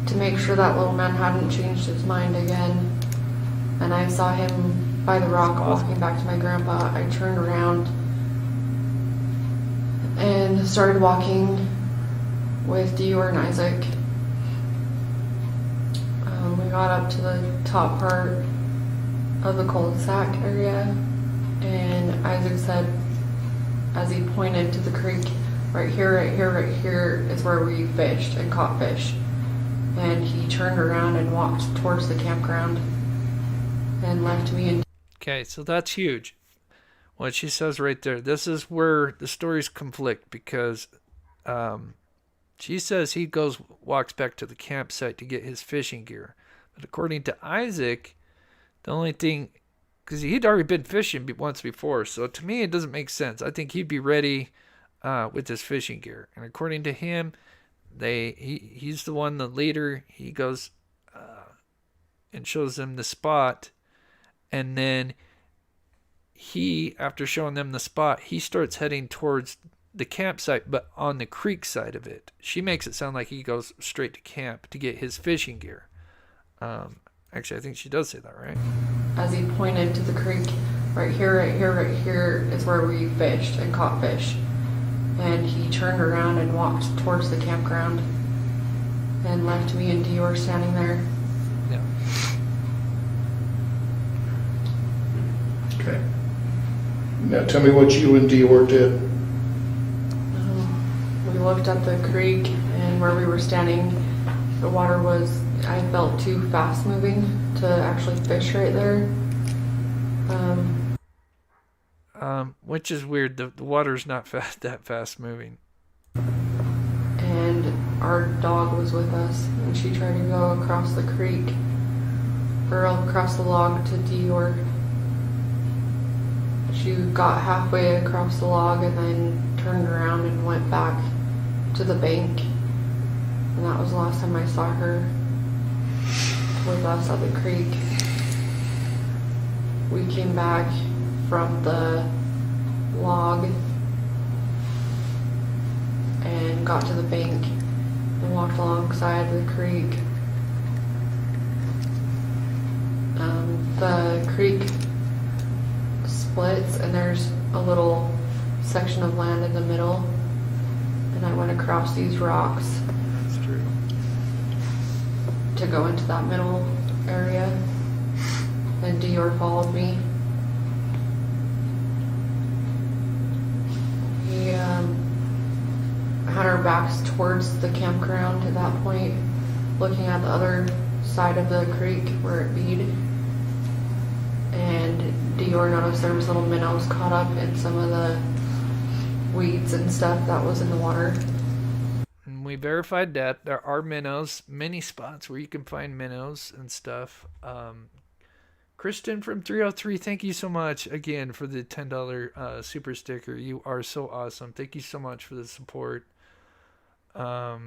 to make sure that little man hadn't changed his mind again, and I saw him by the rock walking back to my grandpa, I turned around and started walking with DeOrr and Isaac. We got up to the top part of the cul-de-sac area, and Isaac said, as he pointed to the creek, right here, right here, right here is where we fished and caught fish. And he turned around and walked towards the campground and left me in. Okay, so that's huge. What she says right there. This is where the stories conflict because she says he walks back to the campsite to get his fishing gear. But according to Isaac, the only thing, because he'd already been fishing once before, so to me it doesn't make sense. I think he'd be ready with his fishing gear. And according to him, he's the one, the leader. He goes and shows them the spot, and then he, after showing them the spot, he starts heading towards the campsite, but on the creek side of it. She makes it sound like he goes straight to camp to get his fishing gear. Actually, I think she does say that, right? As he pointed to the creek, right here, right here, right here is where we fished and caught fish. And he turned around and walked towards the campground and left me and DeOrr standing there. Yeah. Okay. Now tell me what you and DeOrr did. We looked at the creek, and where we were standing, the water was, I felt, too fast moving to actually fish right there. Which is weird. The water's not that fast moving. And our dog was with us, and she tried to go across the creek, or across the log to DeOrr. She got halfway across the log and then turned around and went back to the bank. And that was the last time I saw her with us at the creek. We came back from the log and got to the bank and walked alongside the creek. The creek splits and there's a little section of land in the middle, and I went across these rocks That's true. to go into that middle area, and DeOrr followed me. He had our backs towards the campground at that point, looking at the other side of the creek where it bead. And DeOrr noticed there was little minnows caught up in some of the weeds and stuff that was in the water. And we verified that there are minnows, many spots where you can find minnows and stuff. Kristen from 303, thank you so much again for the $10 super sticker. You are so awesome. Thank you so much for the support. Got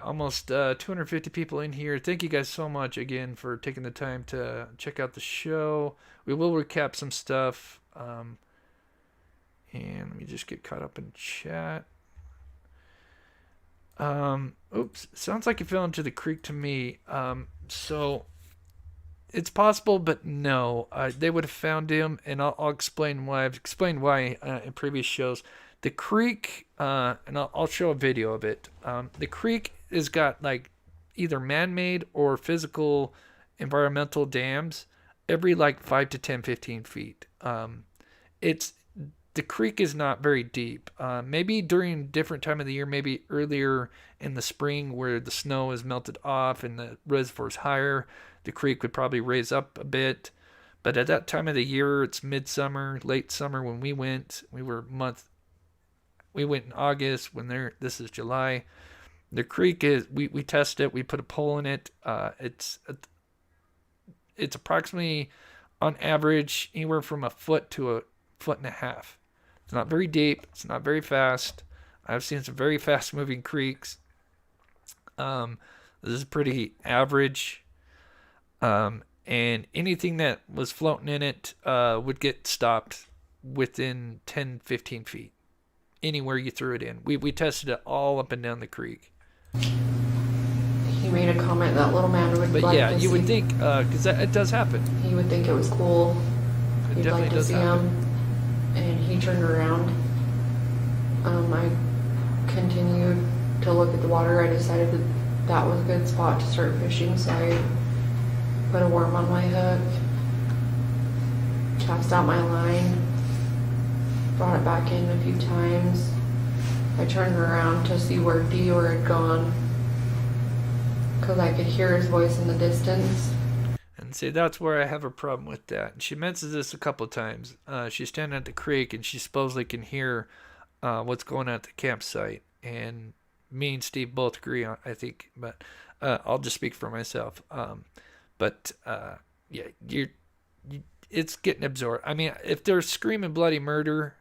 almost 250 people in here. Thank you guys so much again for taking the time to check out the show. We will recap some stuff. And let me just get caught up in chat. Oops, sounds like it fell into the creek to me. So it's possible, but no. They would have found him, and I'll explain why. I've explained why in previous shows. The creek, and I'll show a video of it. The creek has got like either man-made or physical environmental dams every like 5 to 10, 15 feet. The creek is not very deep. Maybe during different time of the year, maybe earlier in the spring where the snow is melted off and the reservoir's higher, the creek would probably raise up a bit. But at that time of the year, it's midsummer, late summer when we went. We went in August this is July. The creek is, we tested it. We put a pole in it. It's approximately, on average, anywhere from a foot to a foot and a half. It's not very deep. It's not very fast. I've seen some very fast moving creeks. This is pretty average. And anything that was floating in it would get stopped within 10, 15 feet. Anywhere you threw it in. We tested it all up and down the creek. He made a comment that little man would But like yeah, to you see. would think, because it does happen. He would think it was cool. It He'd definitely like to does see happen. him. And he turned around. I continued to look at the water. I decided that was a good spot to start fishing, so I put a worm on my hook, cast out my line, brought it back in a few times. I turned around to see where DeOrr had gone because I could hear his voice in the distance. And see, that's where I have a problem with that. And she mentions this a couple of times. She's standing at the creek and she supposedly can hear what's going on at the campsite. And me and Steve both agree on, I think, but I'll just speak for myself. Yeah, it's getting absorbed. I mean, if they're screaming bloody murder,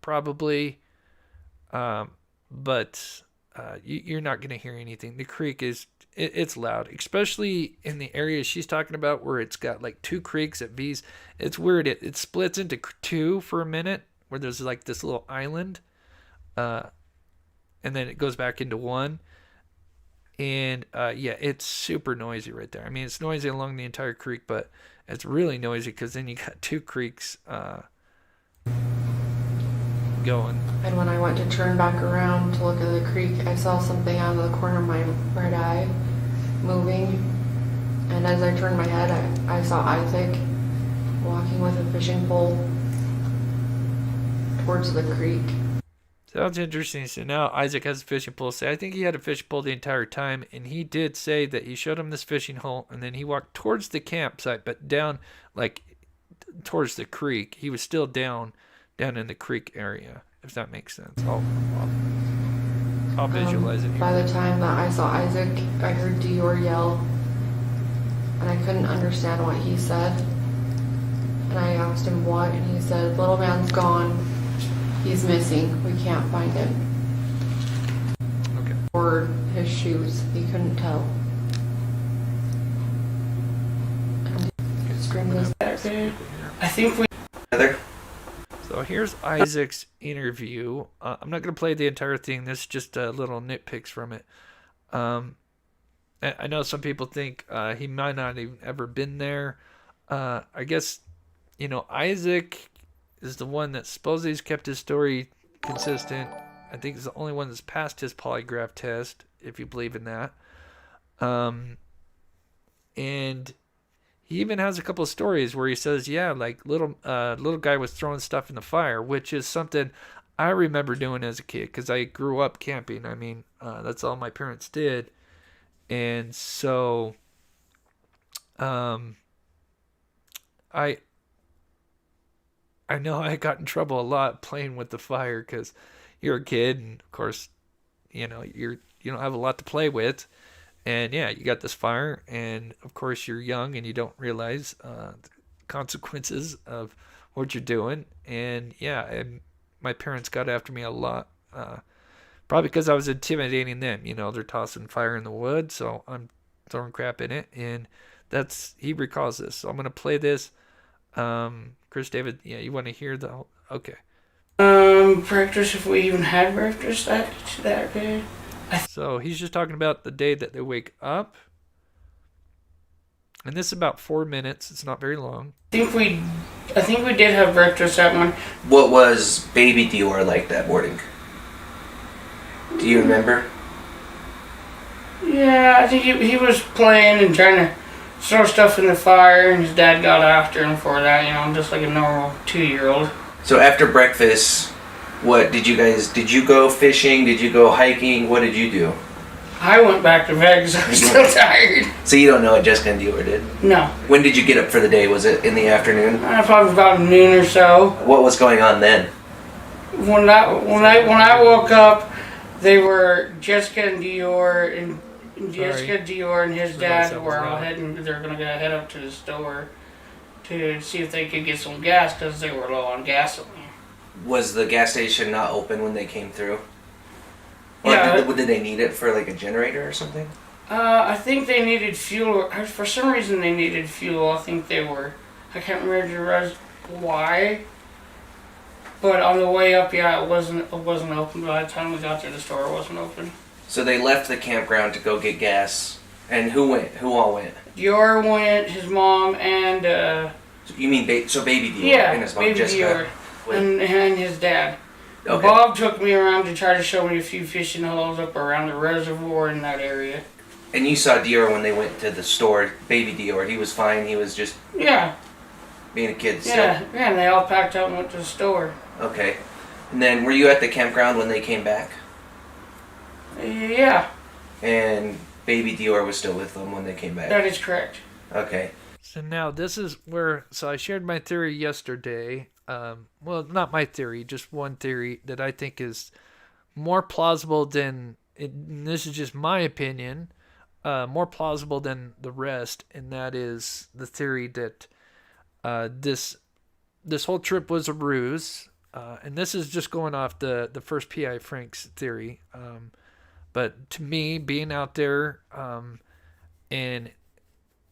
probably, but you're not going to hear anything. The creek it's loud, especially in the area she's talking about where it's got like two creeks at V's. It's weird. It splits into two for a minute where there's like this little island, and then it goes back into one. And yeah, it's super noisy right there. I mean, it's noisy along the entire creek, but it's really noisy because then you got two creeks going. And when I went to turn back around to look at the creek, I saw something out of the corner of my right eye moving. And as I turned my head, I saw Isaac walking with a fishing pole towards the creek. Sounds interesting. So now Isaac has a fishing pole. So I think he had a fishing pole the entire time, and he did say that he showed him this fishing hole, and then he walked towards the campsite, but down like towards the creek. He was still down in the creek area, if that makes sense. I'll visualize it here. By the time that I saw Isaac, I heard DeOrr yell, and I couldn't understand what he said. And I asked him what, and he said, "Little man's gone. He's missing. We can't find him." Okay. Or his shoes. He couldn't tell. And he screamed this. I think we. So here's Isaac's interview. I'm not going to play the entire thing. This is just little nitpicks from it. I know some people think he might not have ever been there. I guess, Isaac is the one that supposedly has kept his story consistent. I think he's the only one that's passed his polygraph test, if you believe in that. And he even has a couple of stories where he says, yeah, like little guy was throwing stuff in the fire, which is something I remember doing as a kid because I grew up camping. I mean, that's all my parents did. And so I know I got in trouble a lot playing with the fire because you're a kid and, of course, you don't have a lot to play with. And yeah, you got this fire, and of course you're young and you don't realize the consequences of what you're doing. And yeah, and my parents got after me a lot, probably because I was intimidating them. They're tossing fire in the wood, so I'm throwing crap in it, and he recalls this. So I'm gonna play this. Chris David, yeah, you want to hear the whole? Okay. Breakfast, if we even had breakfast that day. So he's just talking about the day that they wake up. And this is about 4 minutes. It's not very long. I think we did have breakfast that morning. What was baby DeOrr like that morning? Do you remember? Yeah, I think he was playing and trying to throw stuff in the fire, and his dad got after him for that, just like a normal 2-year-old. So after breakfast, what did you go fishing? Did you go hiking? What did you do? I went back to bed because I was still tired. So you don't know what Jessica and DeOrr did? No. When did you get up for the day? Was it in the afternoon? Probably about noon or so. What was going on then? When I woke up, they were Jessica and DeOrr and his dad were all heading. They're gonna head up to the store to see if they could get some gas because they were low on gasoline. Was the gas station not open when they came through? Or Yeah. did they need it for like a generator or something? I think they needed fuel. For some reason, they needed fuel. I can't remember why. But on the way up, yeah, it wasn't open. By the time we got to the store, it wasn't open. So they left the campground to go get gas. And who went? Who all went? DeOrr went, his mom, and You mean baby DeOrr yeah, and his mom baby Jessica? DeOrr, and his dad. Okay. Bob took me around to try to show me a few fishing holes up around the reservoir in that area. And you saw DeOrr when they went to the store, baby DeOrr. He was fine. He was just Yeah. being a kid still? Yeah, and they all packed up and went to the store. Okay. And then were you at the campground when they came back? Yeah, And baby DeOrr was still with them when they came back? that is correct. Okay. So now this is where, so I shared my theory yesterday. Well, not my theory, just one theory that I think is more plausible than, and this is just my opinion, more plausible than the rest, and that is the theory that this whole trip was a ruse. And this is just going off the first PI Frank's theory. But to me, being out there and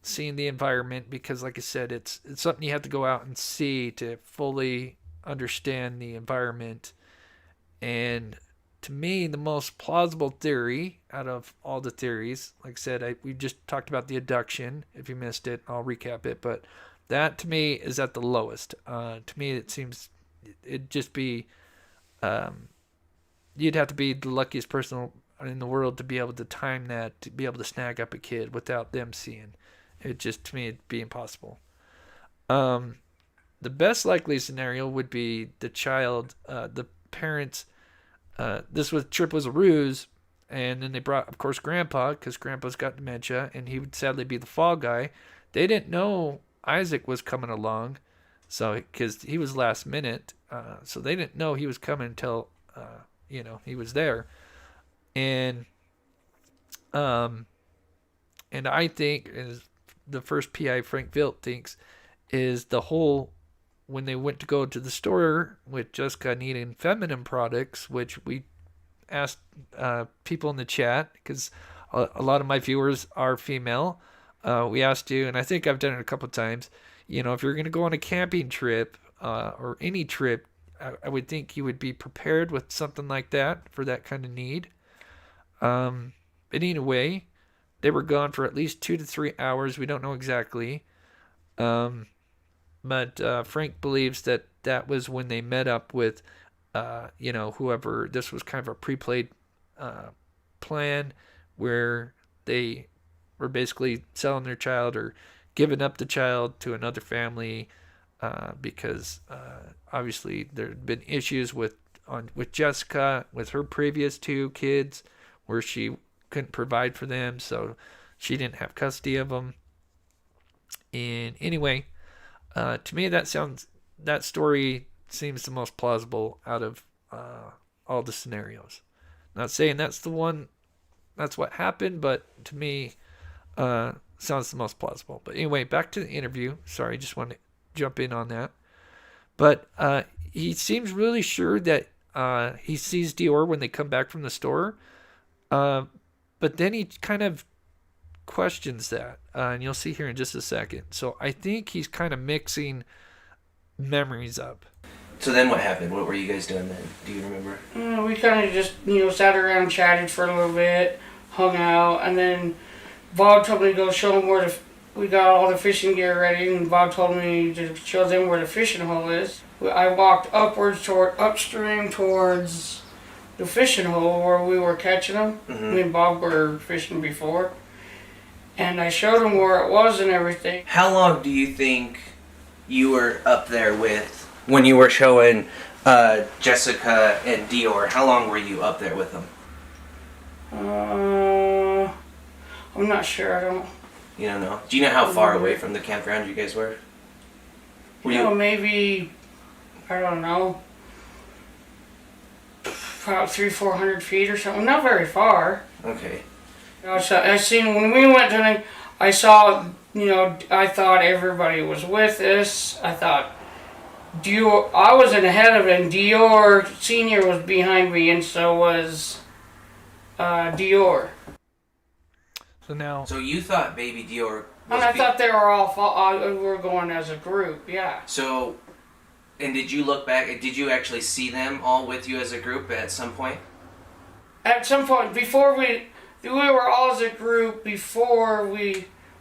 seeing the environment, because like I said, it's something you have to go out and see to fully understand the environment. And to me, the most plausible theory out of all the theories, like I said, we just talked about the abduction. If you missed it, I'll recap it. But that to me is at the lowest. To me, it seems it'd just be, you'd have to be the luckiest person in the world to be able to time that, to be able to snag up a kid without them seeing. It just, to me, it'd be impossible. The best likely scenario would be the child, the parents. This trip was a ruse, and then they brought, of course, Grandpa, because Grandpa's got dementia, and he would sadly be the fall guy. They didn't know Isaac was coming along, so because he was last minute, so they didn't know he was coming until he was there, and I think is the first PI Frank Vilt thinks is the whole, when they went to go to the store with Jessica needing feminine products, which we asked people in the chat, because a lot of my viewers are female. We asked you, and I think I've done it a couple of times, if you're going to go on a camping trip or any trip, I would think you would be prepared with something like that for that kind of need. But anyway, they were gone for at least 2 to 3 hours. We don't know exactly. But Frank believes that was when they met up with, whoever. This was kind of a pre-played plan where they were basically selling their child or giving up the child to another family because obviously there had been issues with Jessica, with her previous 2 kids, where she couldn't provide for them, so she didn't have custody of them. And anyway, to me that story seems the most plausible out of all the scenarios. Not saying that's the one, that's what happened, but to me sounds the most plausible. But anyway, back to the interview. Sorry, just wanted to jump in on that. But he seems really sure that he sees DeOrr when they come back from the store. But then he kind of questions that, and you'll see here in just a second. So I think he's kind of mixing memories up. So then what happened? What were you guys doing then? Do you remember? We kind of just, sat around, chatted for a little bit, hung out, and then Bob told me to go show him where we got all the fishing gear ready, and Bob told me to show them where the fishing hole is. I walked upstream towards the fishing hole where we were catching them. Mm-hmm. Me and Bob were fishing before. And I showed him where it was and everything. How long do you think you were up there with, when you were showing Jessica and DeOrr, how long were you up there with them? I'm not sure. I don't. You don't know? Do you know how far away from the campground you guys were? Maybe, I don't know, about 300-400 feet or something. Not very far. Okay. I seen when we went to, I saw, I thought everybody was with us. I thought DeOrr, I was ahead of him. DeOrr Senior was behind me, and so was DeOrr. So you thought baby DeOrr was... And I thought they were all, we were going as a group, yeah. So, and did you look back, did you actually see them all with you as a group at some point? At some point, before we were all as a group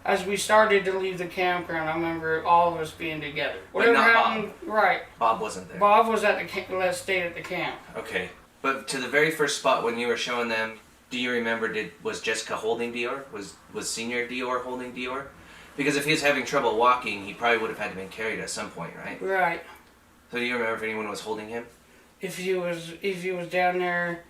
as we started to leave the campground. I remember all of us being together. But not happened, Bob. Right. Bob wasn't there. Bob was at stayed at the camp. Okay. But to the very first spot when you were showing them, do you remember, was Jessica holding DeOrr? Was senior DeOrr holding DeOrr? Because if he was having trouble walking, he probably would have had to been carried at some point, right? Right. So do you remember if anyone was holding him? If he was down there.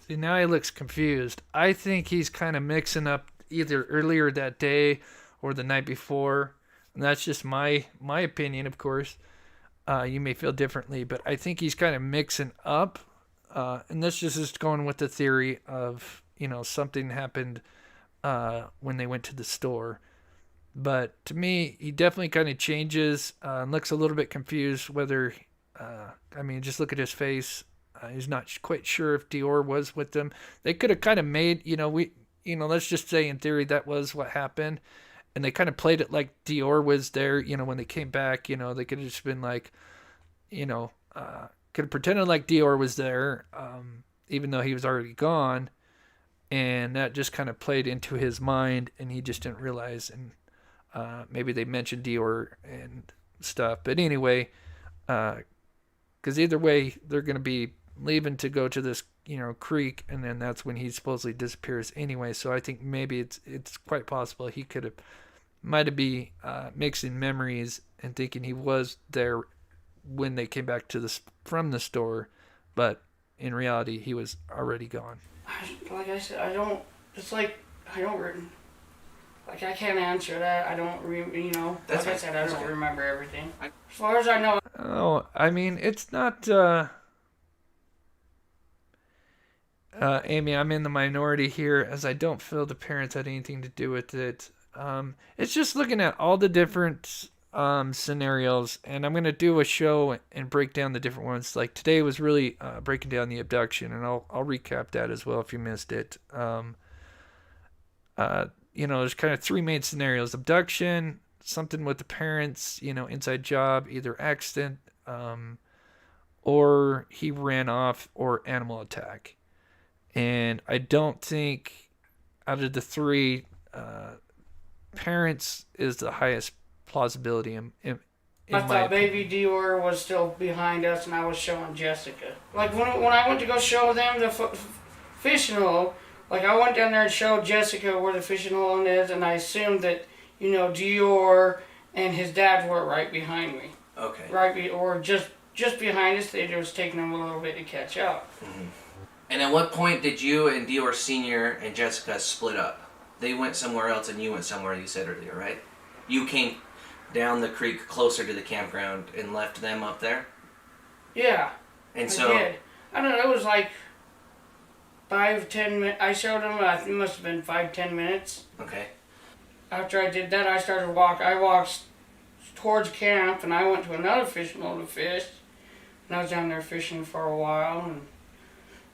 See, now he looks confused. I think he's kind of mixing up either earlier that day or the night before. And that's just my opinion, of course. You may feel differently, but I think he's kind of mixing up. And this just is going with the theory of, something happened when they went to the store. But to me, he definitely kind of changes and looks a little bit confused whether, just look at his face. He's not quite sure if DeOrr was with them. They could have kind of made, let's just say in theory that was what happened. And they kind of played it like DeOrr was there, when they came back, they could have just been like, could have pretended like DeOrr was there, even though he was already gone. And that just kind of played into his mind and he just didn't realize. And maybe they mentioned DeOrr and stuff. But anyway, because either way, they're going to be leaving to go to this, creek. And then that's when he supposedly disappears anyway. So I think maybe it's quite possible he might have been mixing memories and thinking he was there when they came back from the store. But in reality, he was already gone. Like I said, I don't I can't answer that. I don't, That's like I said, I don't okay. remember everything. As far as I know. Oh, it's not, Amy, I'm in the minority here as I don't feel the parents had anything to do with it. It's just looking at all the different scenarios, and I'm going to do a show and break down the different ones. Like today was really breaking down the abduction, and I'll recap that as well if you missed it. There's kind of three main scenarios: abduction, something with the parents, inside job, either accident, or he ran off, or animal attack. And I don't think out of the three, parents is the highest plausibility in I my thought opinion. baby DeOrr was still behind us, and I was showing Jessica. Like when I went to go show them the fishing hole, like I went down there and showed Jessica where the fishing hole is, and I assumed that DeOrr and his dad were right behind me. Okay. Or just behind us. They was taking them a little bit to catch up. Mm-hmm. And at what point did you and DeOrr Sr. and Jessica split up? They went somewhere else and you went somewhere, you said earlier, right? You came down the creek closer to the campground and left them up there? Yeah. And I so did. I don't know, it was like 5-10 minutes. I showed them, it must have been 5-10 minutes. Okay. After I did that, I started to walk. I walked towards camp, and I went to another fishing hole to fish. And I was down there fishing for a while, and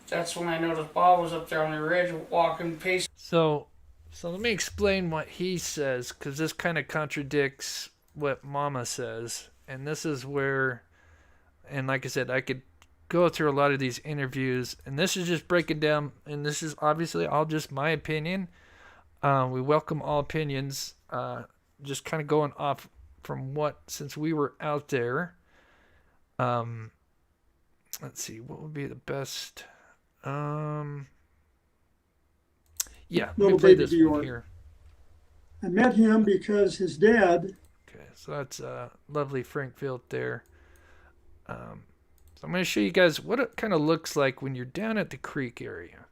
that's when I noticed Bob was up there on the ridge walking, pacing. So let me explain what he says, because this kind of contradicts what Mama says. And this is where, and like I said, I could go through a lot of these interviews, and this is just breaking down, and this is obviously all just my opinion. We welcome all opinions, just kind of going off from since we were out there. Let's see, what would be the best? Yeah, let me play this one here. I met him because his dad. Okay, so that's lovely Frankfield there. So I'm going to show you guys what it kind of looks like when you're down at the creek area.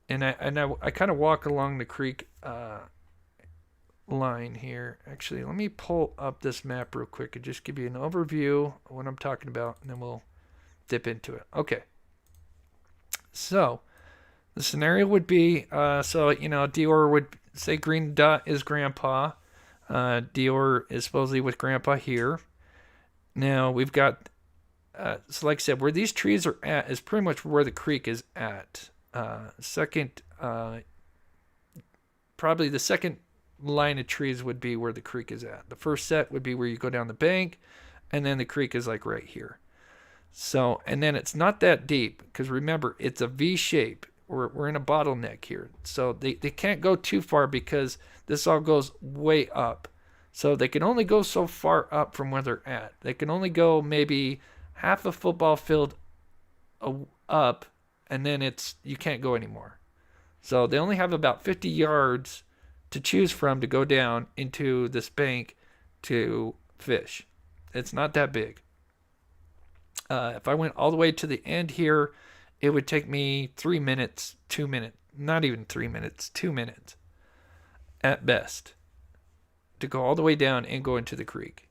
And I kind of walk along the creek line here. Actually, let me pull up this map real quick and just give you an overview of what I'm talking about, and then we'll dip into it. Okay. So the scenario would be, DeOrr would say green dot is grandpa. DeOrr is supposedly with grandpa here. Now we've got, so like I said, where these trees are at is pretty much where the creek is at. Probably the second line of trees would be where the creek is at. The first set would be where you go down the bank, and then the creek is like right here. So, and then it's not that deep, because remember, it's a V shape. We're in a bottleneck here. So they can't go too far because this all goes way up. So they can only go so far up from where they're at. They can only go maybe half a football field up, and then you can't go anymore. So they only have about 50 yards to choose from to go down into this bank to fish. It's not that big. If I went all the way to the end here, it would take me 3 minutes, 2 minutes, not even 3 minutes, 2 minutes at best to go all the way down and go into the creek.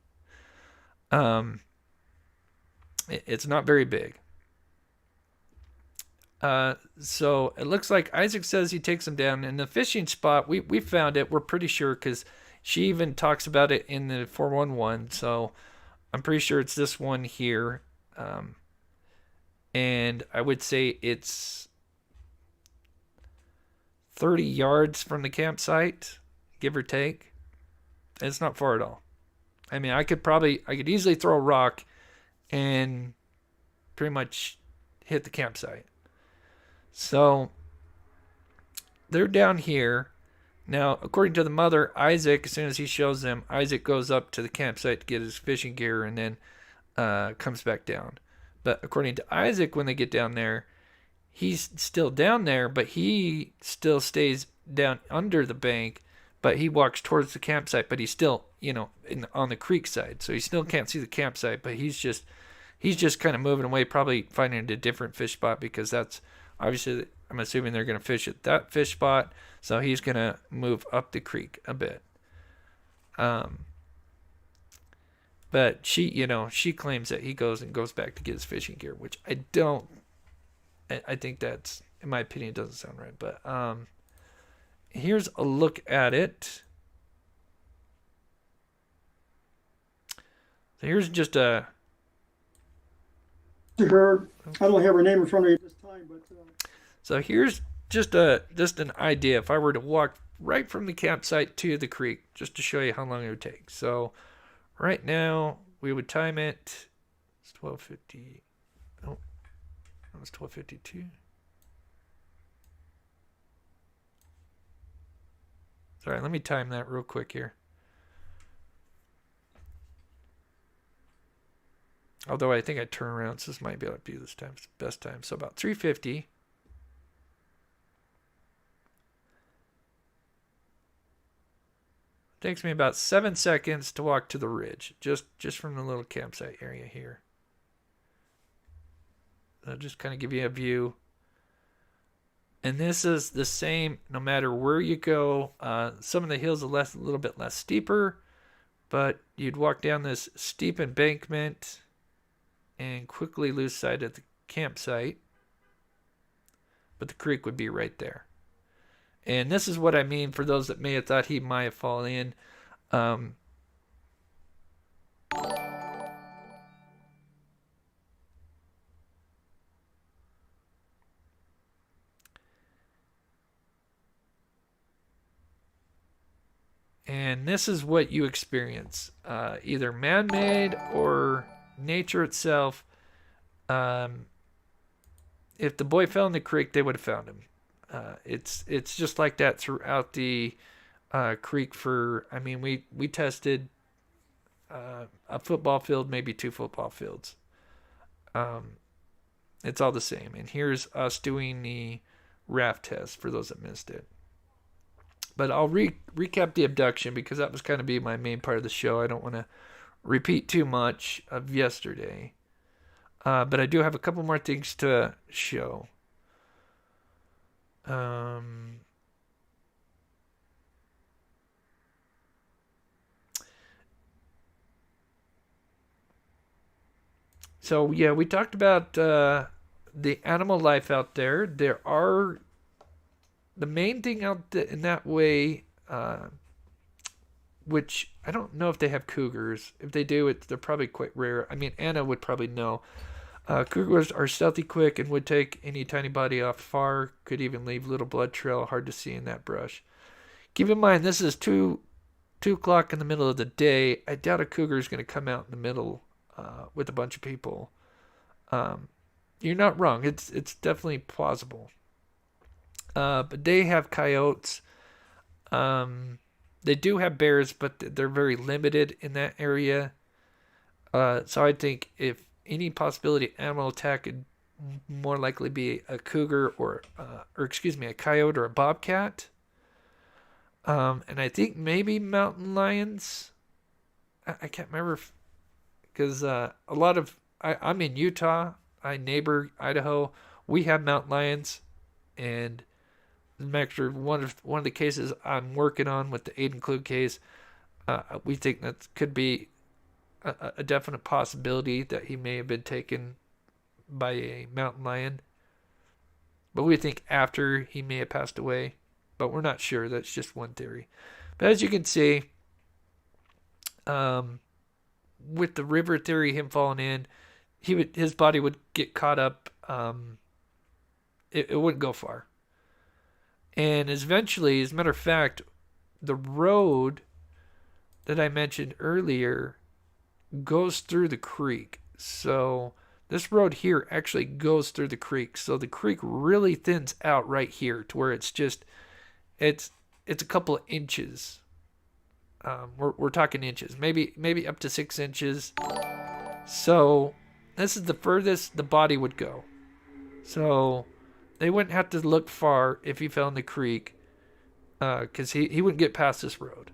It's not very big. So it looks like Isaac says he takes them down. And the fishing spot, we found it. We're pretty sure because she even talks about it in the 411. So I'm pretty sure it's this one here. And I would say it's 30 yards from the campsite, give or take. It's not far at all. I mean, I could easily throw a rock and pretty much hit the campsite. So they're down here. Now, according to the mother, Isaac, as soon as he shows them, Isaac goes up to the campsite to get his fishing gear and then comes back down. But according to Isaac, when they get down there, he's still down there, but he still stays down under the bank, but he walks towards the campsite, but he's still, on the creek side. So he still can't see the campsite, but he's just kind of moving away, probably finding a different fish spot because that's obviously, I'm assuming they're going to fish at that fish spot. So he's going to move up the creek a bit. But she claims that he goes back to get his fishing gear, which I don't. I think that's, in my opinion, doesn't sound right. But here's a look at it. So here's just a. Her, I don't have her name in front of me at this time, but. So here's just an idea. If I were to walk right from the campsite to the creek, just to show you how long it would take. So. Right now, we would time it. It's 12:50. Oh, that was 12:52. Sorry, let me time that real quick here. Although I think I turn around, so this might be able to be this time. It's the best time. So about 3:50. Takes me about 7 seconds to walk to the ridge, just from the little campsite area here. I'll just kind of give you a view. And this is the same no matter where you go. Some of the hills are a little bit less steeper, but you'd walk down this steep embankment and quickly lose sight of the campsite. But the creek would be right there. And this is what I mean for those that may have thought he might have fallen in. And this is what you experience. Either man-made or nature itself. If the boy fell in the creek, they would have found him. It's just like that throughout the creek we tested a football field, maybe 2 football fields. It's all the same. And here's us doing the raft test for those that missed it. But I'll recap the abduction because that was kind of be my main part of the show. I don't want to repeat too much of yesterday. But I do have a couple more things to show. So yeah, we talked about the animal life out there. There are the main thing out in that way, which I don't know if they have cougars. If they do, they're probably quite rare. I mean, Anna would probably know. Cougars are stealthy, quick, and would take any tiny body off far. Could even leave little blood trail, hard to see in that brush. Keep in mind, this is 2 o'clock in the middle of the day. I doubt a cougar is going to come out in the middle with a bunch of people. You're not wrong. It's definitely plausible. But they have coyotes. They do have bears, but they're very limited in that area. So I think if any possibility animal attack more likely be a cougar or excuse me, a coyote or a bobcat. And I think maybe mountain lions. I can't remember because a lot of I'm in Utah. I neighbor Idaho. We have mountain lions, and actually one of the cases I'm working on with the Aiden Klug case, we think that could be a definite possibility that he may have been taken by a mountain lion. But we think after he may have passed away. But we're not sure. That's just one theory. But as you can see, with the river theory, him falling in, his body would get caught up. It wouldn't go far. And eventually, as a matter of fact, the road that I mentioned earlier goes through the creek. So this road here actually goes through the creek. So the creek really thins out right here to where it's just, it's a couple of inches. We're talking inches, maybe up to 6 inches. So this is the furthest the body would go. So they wouldn't have to look far if he fell in the creek, because he wouldn't get past this road.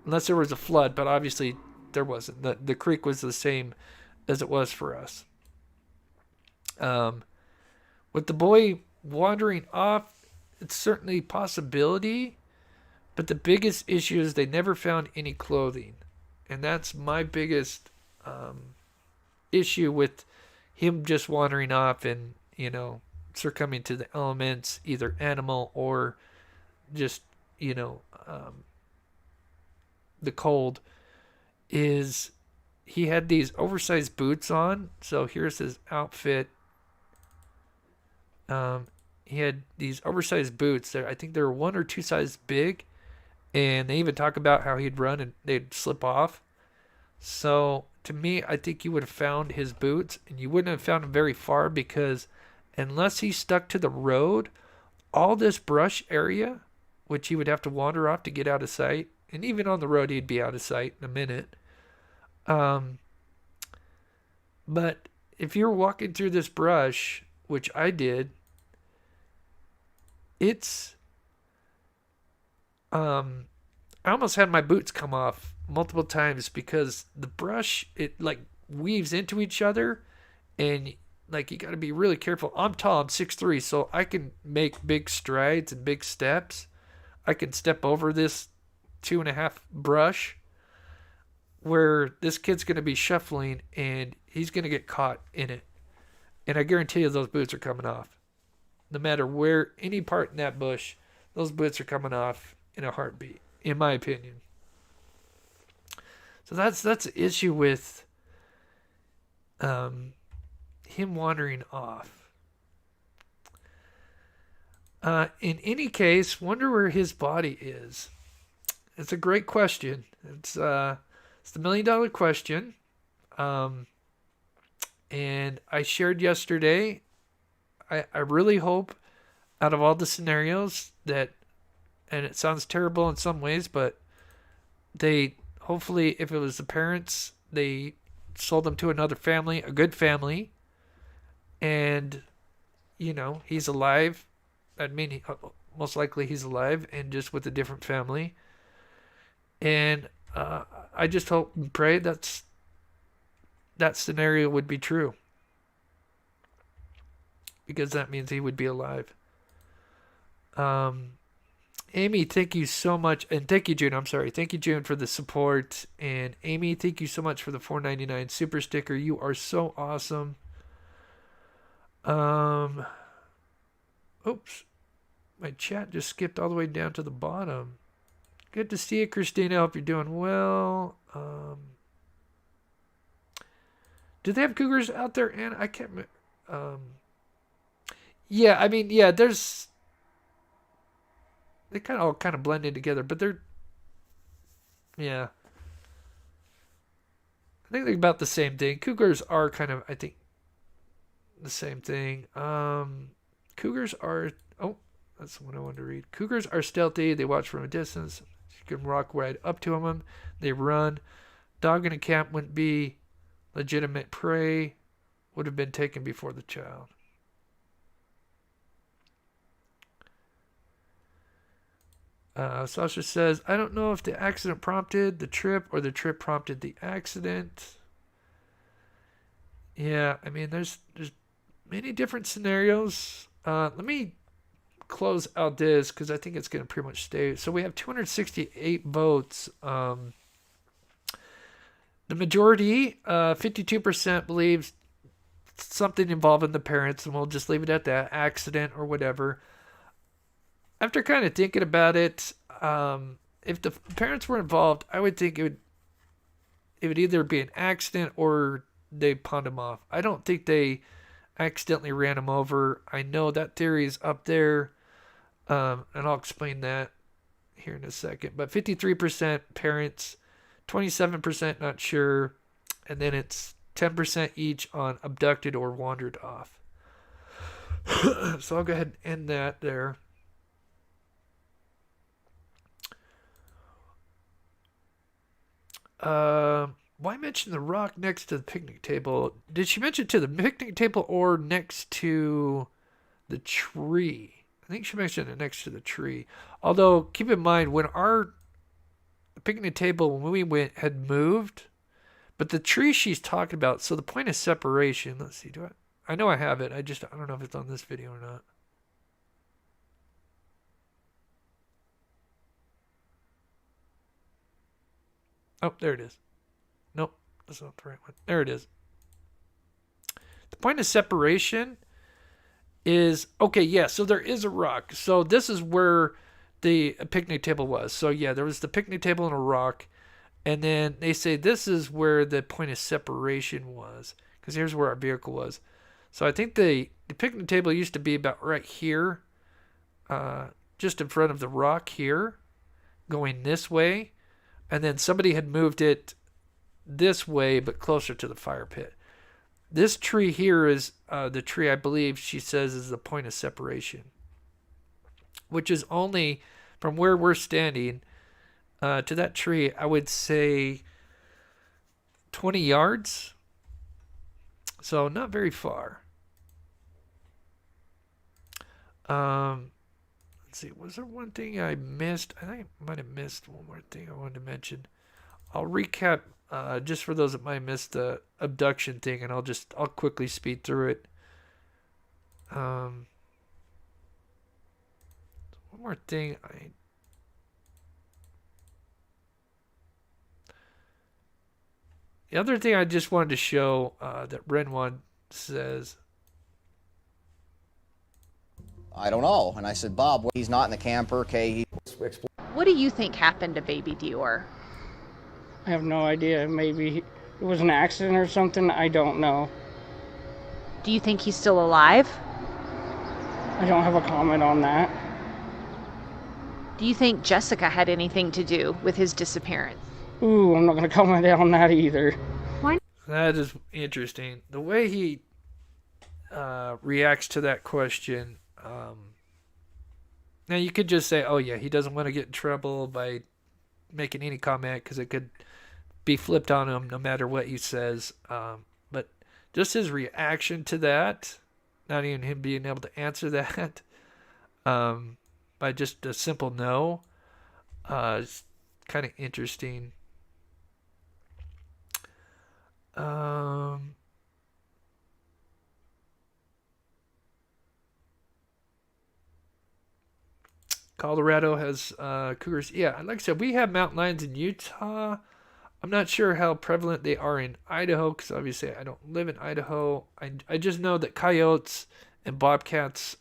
Unless there was a flood, but obviously there wasn't. The creek was the same as it was for us. With the boy wandering off, it's certainly a possibility, but the biggest issue is they never found any clothing. And that's my biggest issue with him just wandering off and, succumbing to the elements, either animal or just, the cold, is he had these oversized boots on. So here's his outfit. He had these oversized boots that I think they were 1 or 2 sizes big, and they even talk about how he'd run and they'd slip off. So to me, I think you would have found his boots, and you wouldn't have found him very far, because unless he stuck to the road, all this brush area, which he would have to wander off to get out of sight, and even on the road he'd be out of sight in a minute. But if you're walking through this brush, which I did, it's I almost had my boots come off multiple times, because the brush, it like weaves into each other, and like you got to be really careful. I'm tall, I'm 6'3", so I can make big strides and big steps. I can step over this 2.5 brush, where this kid's going to be shuffling and he's going to get caught in it. And I guarantee you those boots are coming off. No matter where, any part in that bush, those boots are coming off in a heartbeat, in my opinion. So that's the issue with him wandering off. In any case, wonder where his body is. It's a great question. It's the $1 million question. And I shared yesterday, I really hope out of all the scenarios that, and it sounds terrible in some ways, but they, hopefully if it was the parents, they sold them to another family, a good family, and, he's alive. I mean, most likely he's alive and just with a different family. And I just hope and pray that scenario would be true, because that means he would be alive. Amy, thank you so much. And thank you, June. I'm sorry. Thank you, June, for the support. And Amy, thank you so much for the $4.99 super sticker. You are so awesome. Oops. My chat just skipped all the way down to the bottom. Good to see you, Christina. Hope you're doing well. Do they have cougars out there? And I can't remember. Yeah, I mean, yeah, they all kind of blend in together, but they're, yeah. I think they're about the same thing. Cougars are kind of, I think, the same thing. Cougars are, that's the one I wanted to read. Cougars are stealthy. They watch from a distance. You can walk right up to them. They run. Dog in a camp wouldn't be legitimate prey. would have been taken before the child. Sasha says, I don't know if the accident prompted the trip or the trip prompted the accident. Yeah, I mean, there's many different scenarios. Let me close out this because I think it's going to pretty much stay. So we have 268 votes. The majority, 52%, believes something involving the parents, and we'll just leave it at that, accident or whatever. After kind of thinking about it, if the parents were involved, I would think it would either be an accident or they pawned him off. I don't think they accidentally ran him over. I know that theory is up there, and I'll explain that here in a second. But 53% parents, 27% not sure, and then it's 10% each on abducted or wandered off. So I'll go ahead and end that there. Why mention the rock next to the picnic table? Did she mention to the picnic table or next to the tree? I think she mentioned it next to the tree. Although, keep in mind, when our picnic table, when we went, had moved, but the tree she's talking about, so the point of separation, let's see, I know I have it, I don't know if it's on this video or not. Oh, there it is. Nope, that's not the right one. There it is. The point of separation is, okay, yeah, so there is a rock. So this is where the picnic table was. So yeah, there was the picnic table and a rock. And then they say this is where the point of separation was. Because here's where our vehicle was. So I think the picnic table used to be about right here. Just in front of the rock here. Going this way. And then somebody had moved it this way, but closer to the fire pit. This tree here is the tree I believe she says is the point of separation, which is only from where we're standing to that tree, I would say 20 yards. So not very far. Let's see, was there one thing I missed? I think I might have missed one more thing I wanted to mention. I'll recap just for those that might have missed the abduction thing, and I'll quickly speed through it. One more thing the other thing I just wanted to show that Renwan says, I don't know. And I said, Bob, he's not in the camper. Okay. What do you think happened to baby DeOrr? I have no idea. Maybe it was an accident or something. I don't know. Do you think he's still alive? I don't have a comment on that. Do you think Jessica had anything to do with his disappearance? Ooh, I'm not going to comment on that either. Why? That is interesting. The way he reacts to that question. Now you could just say, oh yeah, he doesn't want to get in trouble by making any comment because it could be flipped on him no matter what he says. But just his reaction to that, not even him being able to answer that by just a simple no, is kind of interesting. Colorado has cougars. Yeah, like I said, we have mountain lions in Utah. I'm not sure how prevalent they are in Idaho because obviously I don't live in Idaho. I just know that coyotes and bobcats,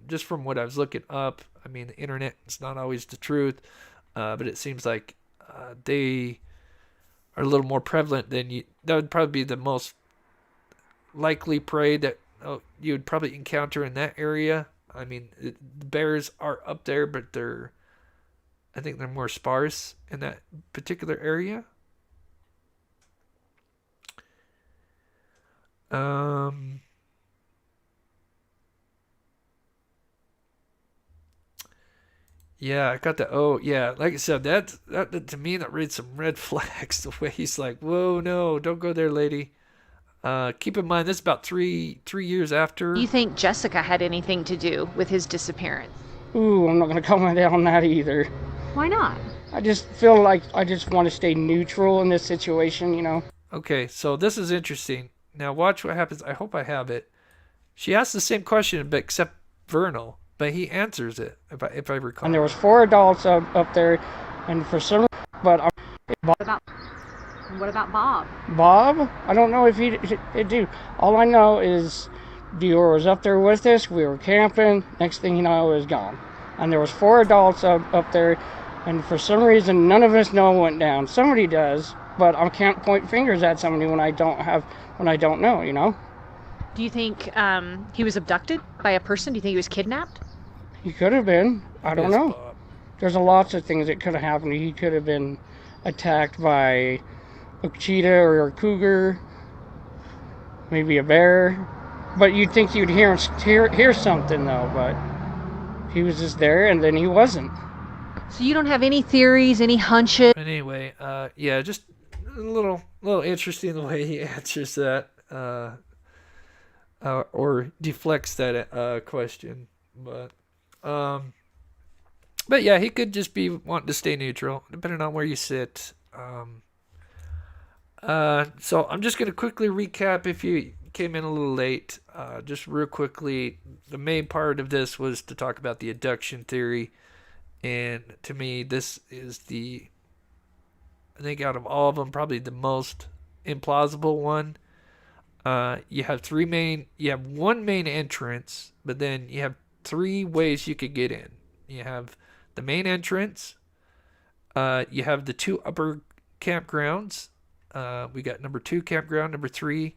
just from what I was looking up, I mean, the internet is not always the truth, but it seems like they are a little more prevalent than you. That would probably be the most likely prey that you would probably encounter in that area. I mean, the bears are up there, but I think they're more sparse in that particular area. Yeah, I got the, oh, yeah, like I said, that to me, that raised some red flags, the way he's like, whoa, no, don't go there, lady. Keep in mind, this is about three years after. Do you think Jessica had anything to do with his disappearance? Ooh, I'm not going to comment on that either. Why not? I just feel like I just want to stay neutral in this situation, you know? Okay, so this is interesting. Now watch what happens. I hope I have it. She asks the same question, but except Vernal, but he answers it, if I recall. And there was 4 adults up there, and for some, but What about Bob? Bob, I don't know if he'd do. All I know is DeOrr was up there with us. We were camping. Next thing you know, he was gone. And there was 4 adults up there, and for some reason, none of us know what went down. Somebody does, but I can't point fingers at somebody when I don't know, you know? Do you think he was abducted by a person? Do you think he was kidnapped? He could have been. I don't Yes, know. Bob. There's lots of things that could have happened. He could have been attacked by a cheetah or a cougar, maybe a bear. But you'd think you'd hear something though, but he was just there and then he wasn't. So you don't have any theories, any hunches? But anyway, yeah, just a little interesting the way he answers that, or deflects that question. But yeah, he could just be wanting to stay neutral, depending on where you sit. So I'm just gonna quickly recap if you came in a little late. Just real quickly, the main part of this was to talk about the abduction theory. And to me, this is I think out of all of them, probably the most implausible one. You have one main entrance, but then you have 3 ways you could get in. You have the main entrance. You have the 2 upper campgrounds. We got number 2 campground, number 3.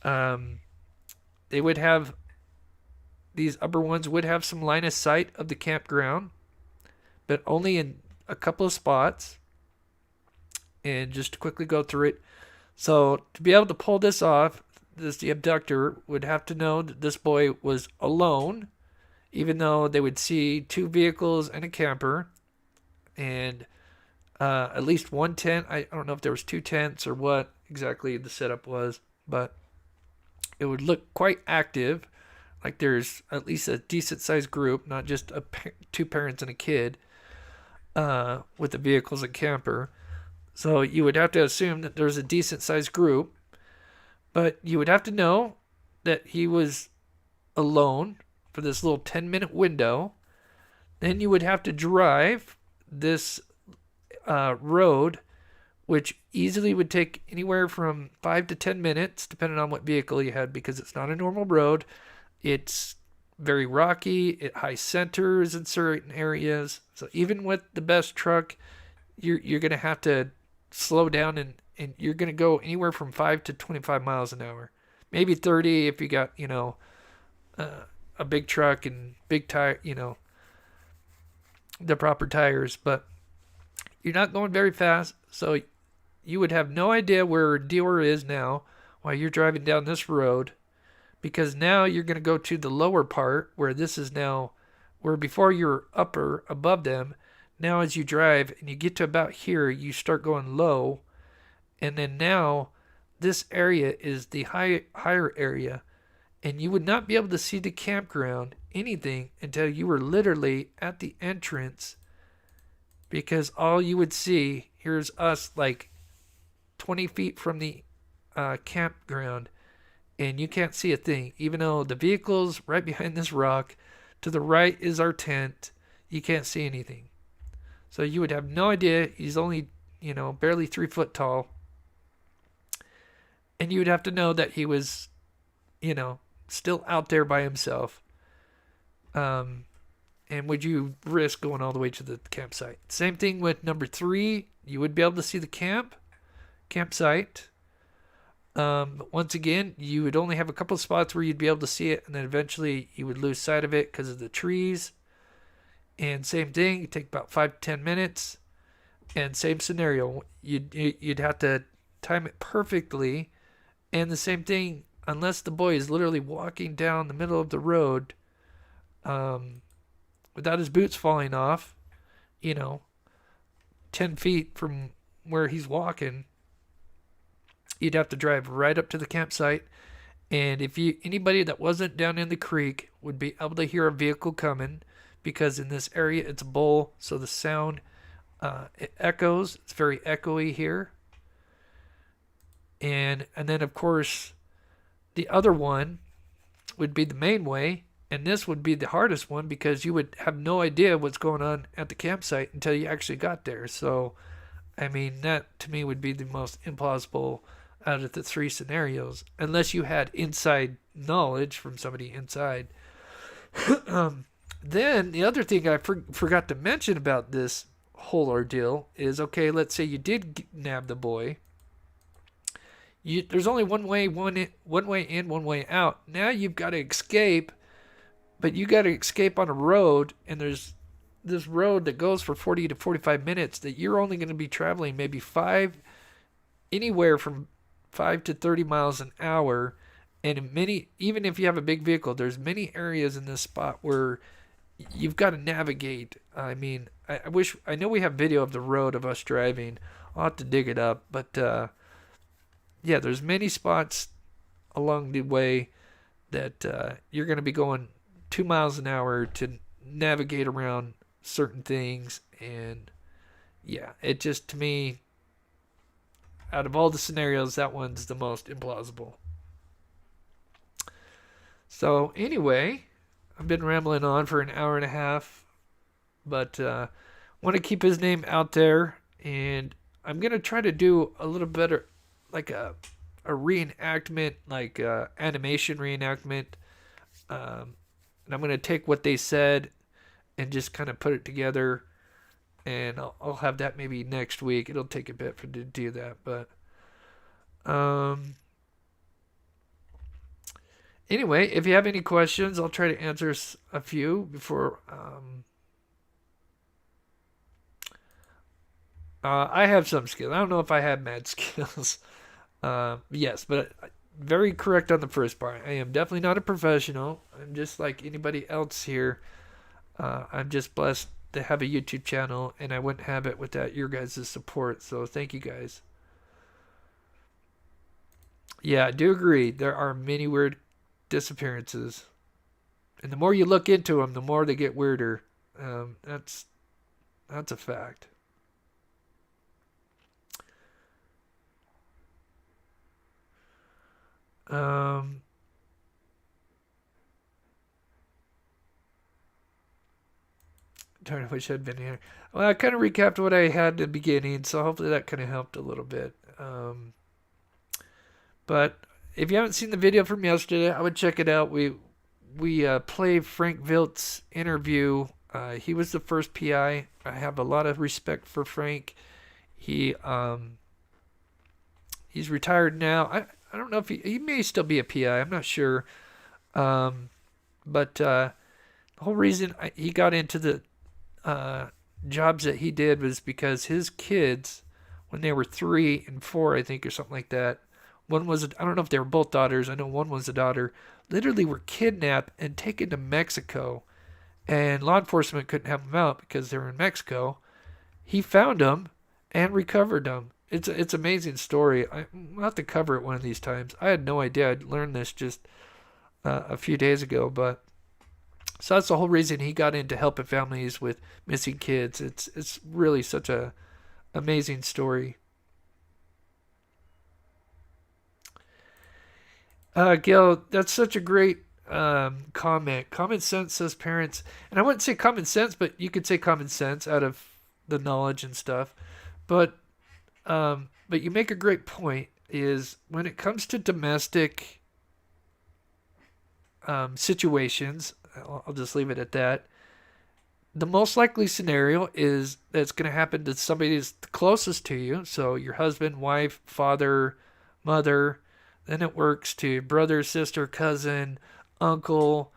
They would have, these upper ones would have some line of sight of the campground, but only in a couple of spots. And just to quickly go through it. So to be able to pull this off, the abductor would have to know that this boy was alone, even though they would see 2 vehicles and a camper, and at least 1 tent. I don't know if there was 2 tents or what exactly the setup was, but it would look quite active, like there's at least a decent sized group, not just 2 parents and a kid, with the vehicles and camper. So you would have to assume that there's a decent sized group, but you would have to know that he was alone for this little 10-minute window. Then you would have to drive this road, which easily would take anywhere from 5 to 10 minutes, depending on what vehicle you had, because it's not a normal road. It's very rocky. It high centers in certain areas. So even with the best truck, you're going to have to slow down, and you're going to go anywhere from 5 to 25 miles an hour. Maybe 30 if you got, a big truck and big tire, the proper tires, but you're not going very fast. So you would have no idea where DeOrr is now while you're driving down this road, because now you're going to go to the lower part where this is now, where before you're above them. Now as you drive and you get to about here, you start going low, and then now this area is the higher area, and you would not be able to see the campground, anything, until you were literally at the entrance, because all you would see, here's us like 20 feet from the campground, and you can't see a thing, even though the vehicle's right behind this rock. To the right is our tent. You can't see anything. So you would have no idea. He's only, barely 3 foot tall. And you would have to know that he was, still out there by himself. And would you risk going all the way to the campsite? Same thing with number 3. You would be able to see the campsite. But once again, you would only have a couple of spots where you'd be able to see it, and then eventually you would lose sight of it because of the trees. And same thing, it'd take about 5 to 10 minutes. And same scenario, you'd have to time it perfectly. And the same thing, unless the boy is literally walking down the middle of the road, without his boots falling off, 10 feet from where he's walking, you'd have to drive right up to the campsite. And if anybody that wasn't down in the creek would be able to hear a vehicle coming, because in this area it's a bowl, so the sound it echoes. It's very echoey here. And then of course the other one would be the main way, and this would be the hardest one because you would have no idea what's going on at the campsite until you actually got there. So, I mean, that to me would be the most implausible out of the three scenarios, unless you had inside knowledge from somebody inside. Then the other thing I forgot to mention about this whole ordeal is, okay, let's say you did nab the boy. There's only one way in, one way out. Now you've got to escape, but you got to escape on a road, and there's this road that goes for 40 to 45 minutes that you're only going to be traveling maybe anywhere from 5 to 30 miles an hour. And even if you have a big vehicle, there's many areas in this spot where you've got to navigate. I mean, I know we have video of the road of us driving. I'll have to dig it up, but yeah, there's many spots along the way that you're going to be going 2 miles an hour to navigate around certain things. And yeah, it just, to me, out of all the scenarios, that one's the most implausible. So anyway, I've been rambling on for an hour and a half, but want to keep his name out there, and I'm going to try to do a little better, like a reenactment, like animation reenactment. And I'm going to take what they said and just kind of put it together. And I'll have that maybe next week. It'll take a bit to do that. But anyway, if you have any questions, I'll try to answer a few before... I have some skills. I don't know if I have mad skills. Yes, but very correct on the first part. I am definitely not a professional. I'm just like anybody else here. I'm just blessed to have a YouTube channel, and I wouldn't have it without your guys' support. So thank you guys. Yeah, I do agree. There are many weird disappearances, and the more you look into them, the more they get weirder. That's a fact. Darn, I wish I'd been here. Well, I kind of recapped what I had in the beginning, so hopefully that kind of helped a little bit. But if you haven't seen the video from yesterday, I would check it out. We play Frank Vilt's interview. He was the first PI. I have a lot of respect for Frank. He's retired now. I don't know if he may still be a PI. I'm not sure. But the whole reason he got into the jobs that he did was because his kids, when they were 3 and 4, I think, or something like that, I don't know if they were both daughters. I know one was a daughter. Literally were kidnapped and taken to Mexico, and law enforcement couldn't have them out because they were in Mexico. He found them and recovered them. It's an amazing story. I'll have to cover it one of these times. I had no idea. I'd learned this just a few days ago, but so that's the whole reason he got into helping families with missing kids. It's really such a amazing story. Gil, that's such a great comment. Common sense says parents, and I wouldn't say common sense, but you could say common sense out of the knowledge and stuff. But you make a great point, is when it comes to domestic situations, I'll just leave it at that. The most likely scenario is that it's going to happen to somebody that's closest to you. So your husband, wife, father, mother. Then it works to brother, sister, cousin, uncle,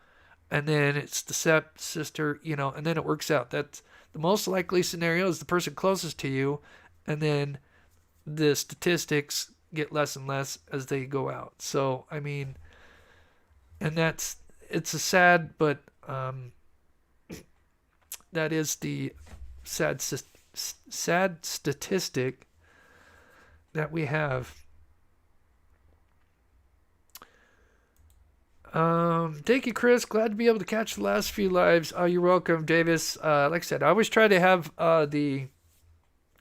and then it's the stepsister, and then it works out. That's the most likely scenario, is the person closest to you, and then the statistics get less and less as they go out. So, I mean, and it's a sad, but that is the sad statistic that we have. Thank you, Chris. Glad to be able to catch the last few lives. Oh, you're welcome, Davis. Like I said, I always try to have the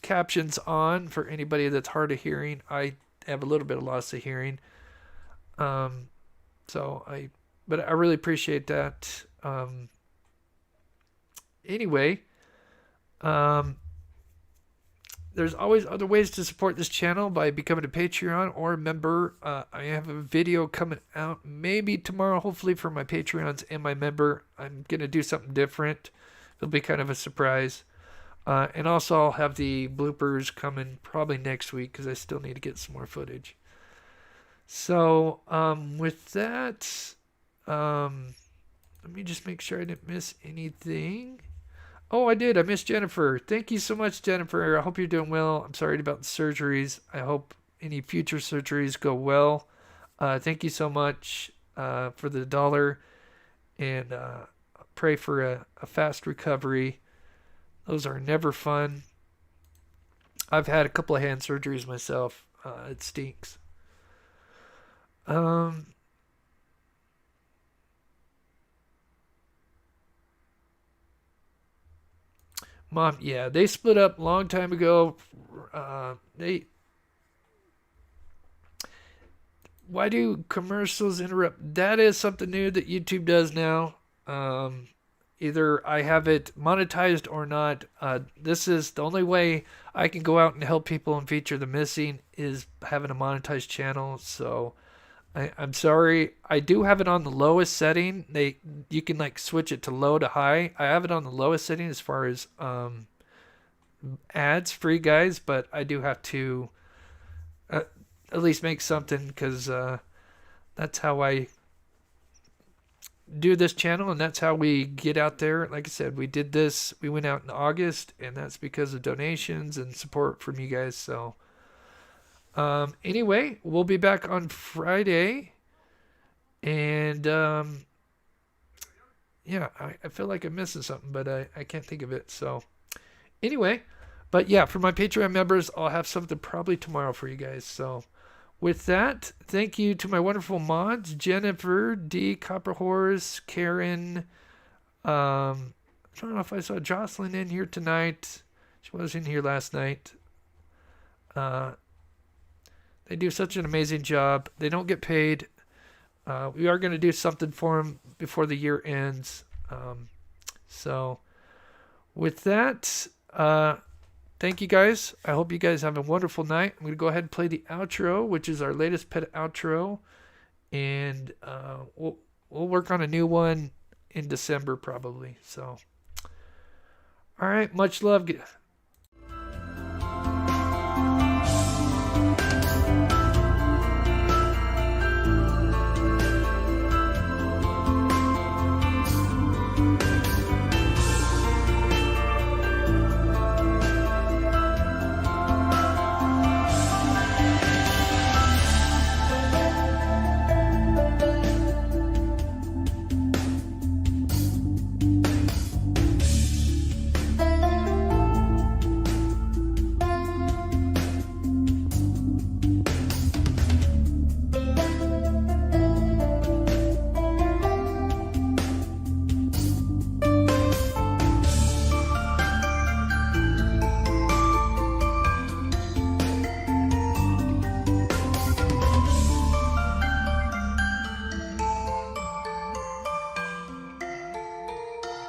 captions on for anybody that's hard of hearing. I have a little bit of loss of hearing. But I really appreciate that. Anyway, there's always other ways to support this channel by becoming a Patreon or a member. I have a video coming out maybe tomorrow, hopefully, for my Patreons and my member. I'm going to do something different. It'll be kind of a surprise. And also, I'll have the bloopers coming probably next week because I still need to get some more footage. So, with that, let me just make sure I didn't miss anything. Oh, I did. I missed Jennifer. Thank you so much, Jennifer. I hope you're doing well. I'm sorry about the surgeries. I hope any future surgeries go well. Thank you so much for the $1. And pray for a fast recovery. Those are never fun. I've had a couple of hand surgeries myself. It stinks. Mom, yeah, they split up a long time ago. Why do commercials interrupt? That is something new that YouTube does now. Either I have it monetized or not. This is the only way I can go out and help people and feature the missing is having a monetized channel. So I'm sorry. I do have it on the lowest setting. You can like switch it to low to high. I have it on the lowest setting as far as ads free, guys, but I do have to at least make something because that's how I do this channel and that's how we get out there. Like I said, we went out in August and that's because of donations and support from you guys. So anyway, we'll be back on Friday, and yeah, I feel like I'm missing something, but I can't think of it. So anyway, but yeah, for my Patreon members, I'll have something probably tomorrow for you guys. So with that, thank you to my wonderful mods, Jennifer, D, Copper Horse, Karen. I don't know if I saw Jocelyn in here tonight. She was in here last night. They do such an amazing job. They don't get paid. We are going to do something for them before the year ends. So with that, thank you guys. I hope you guys have a wonderful night. I'm going to go ahead and play the outro, which is our latest pet outro. And we'll work on a new one in December probably. So, all right. Much love.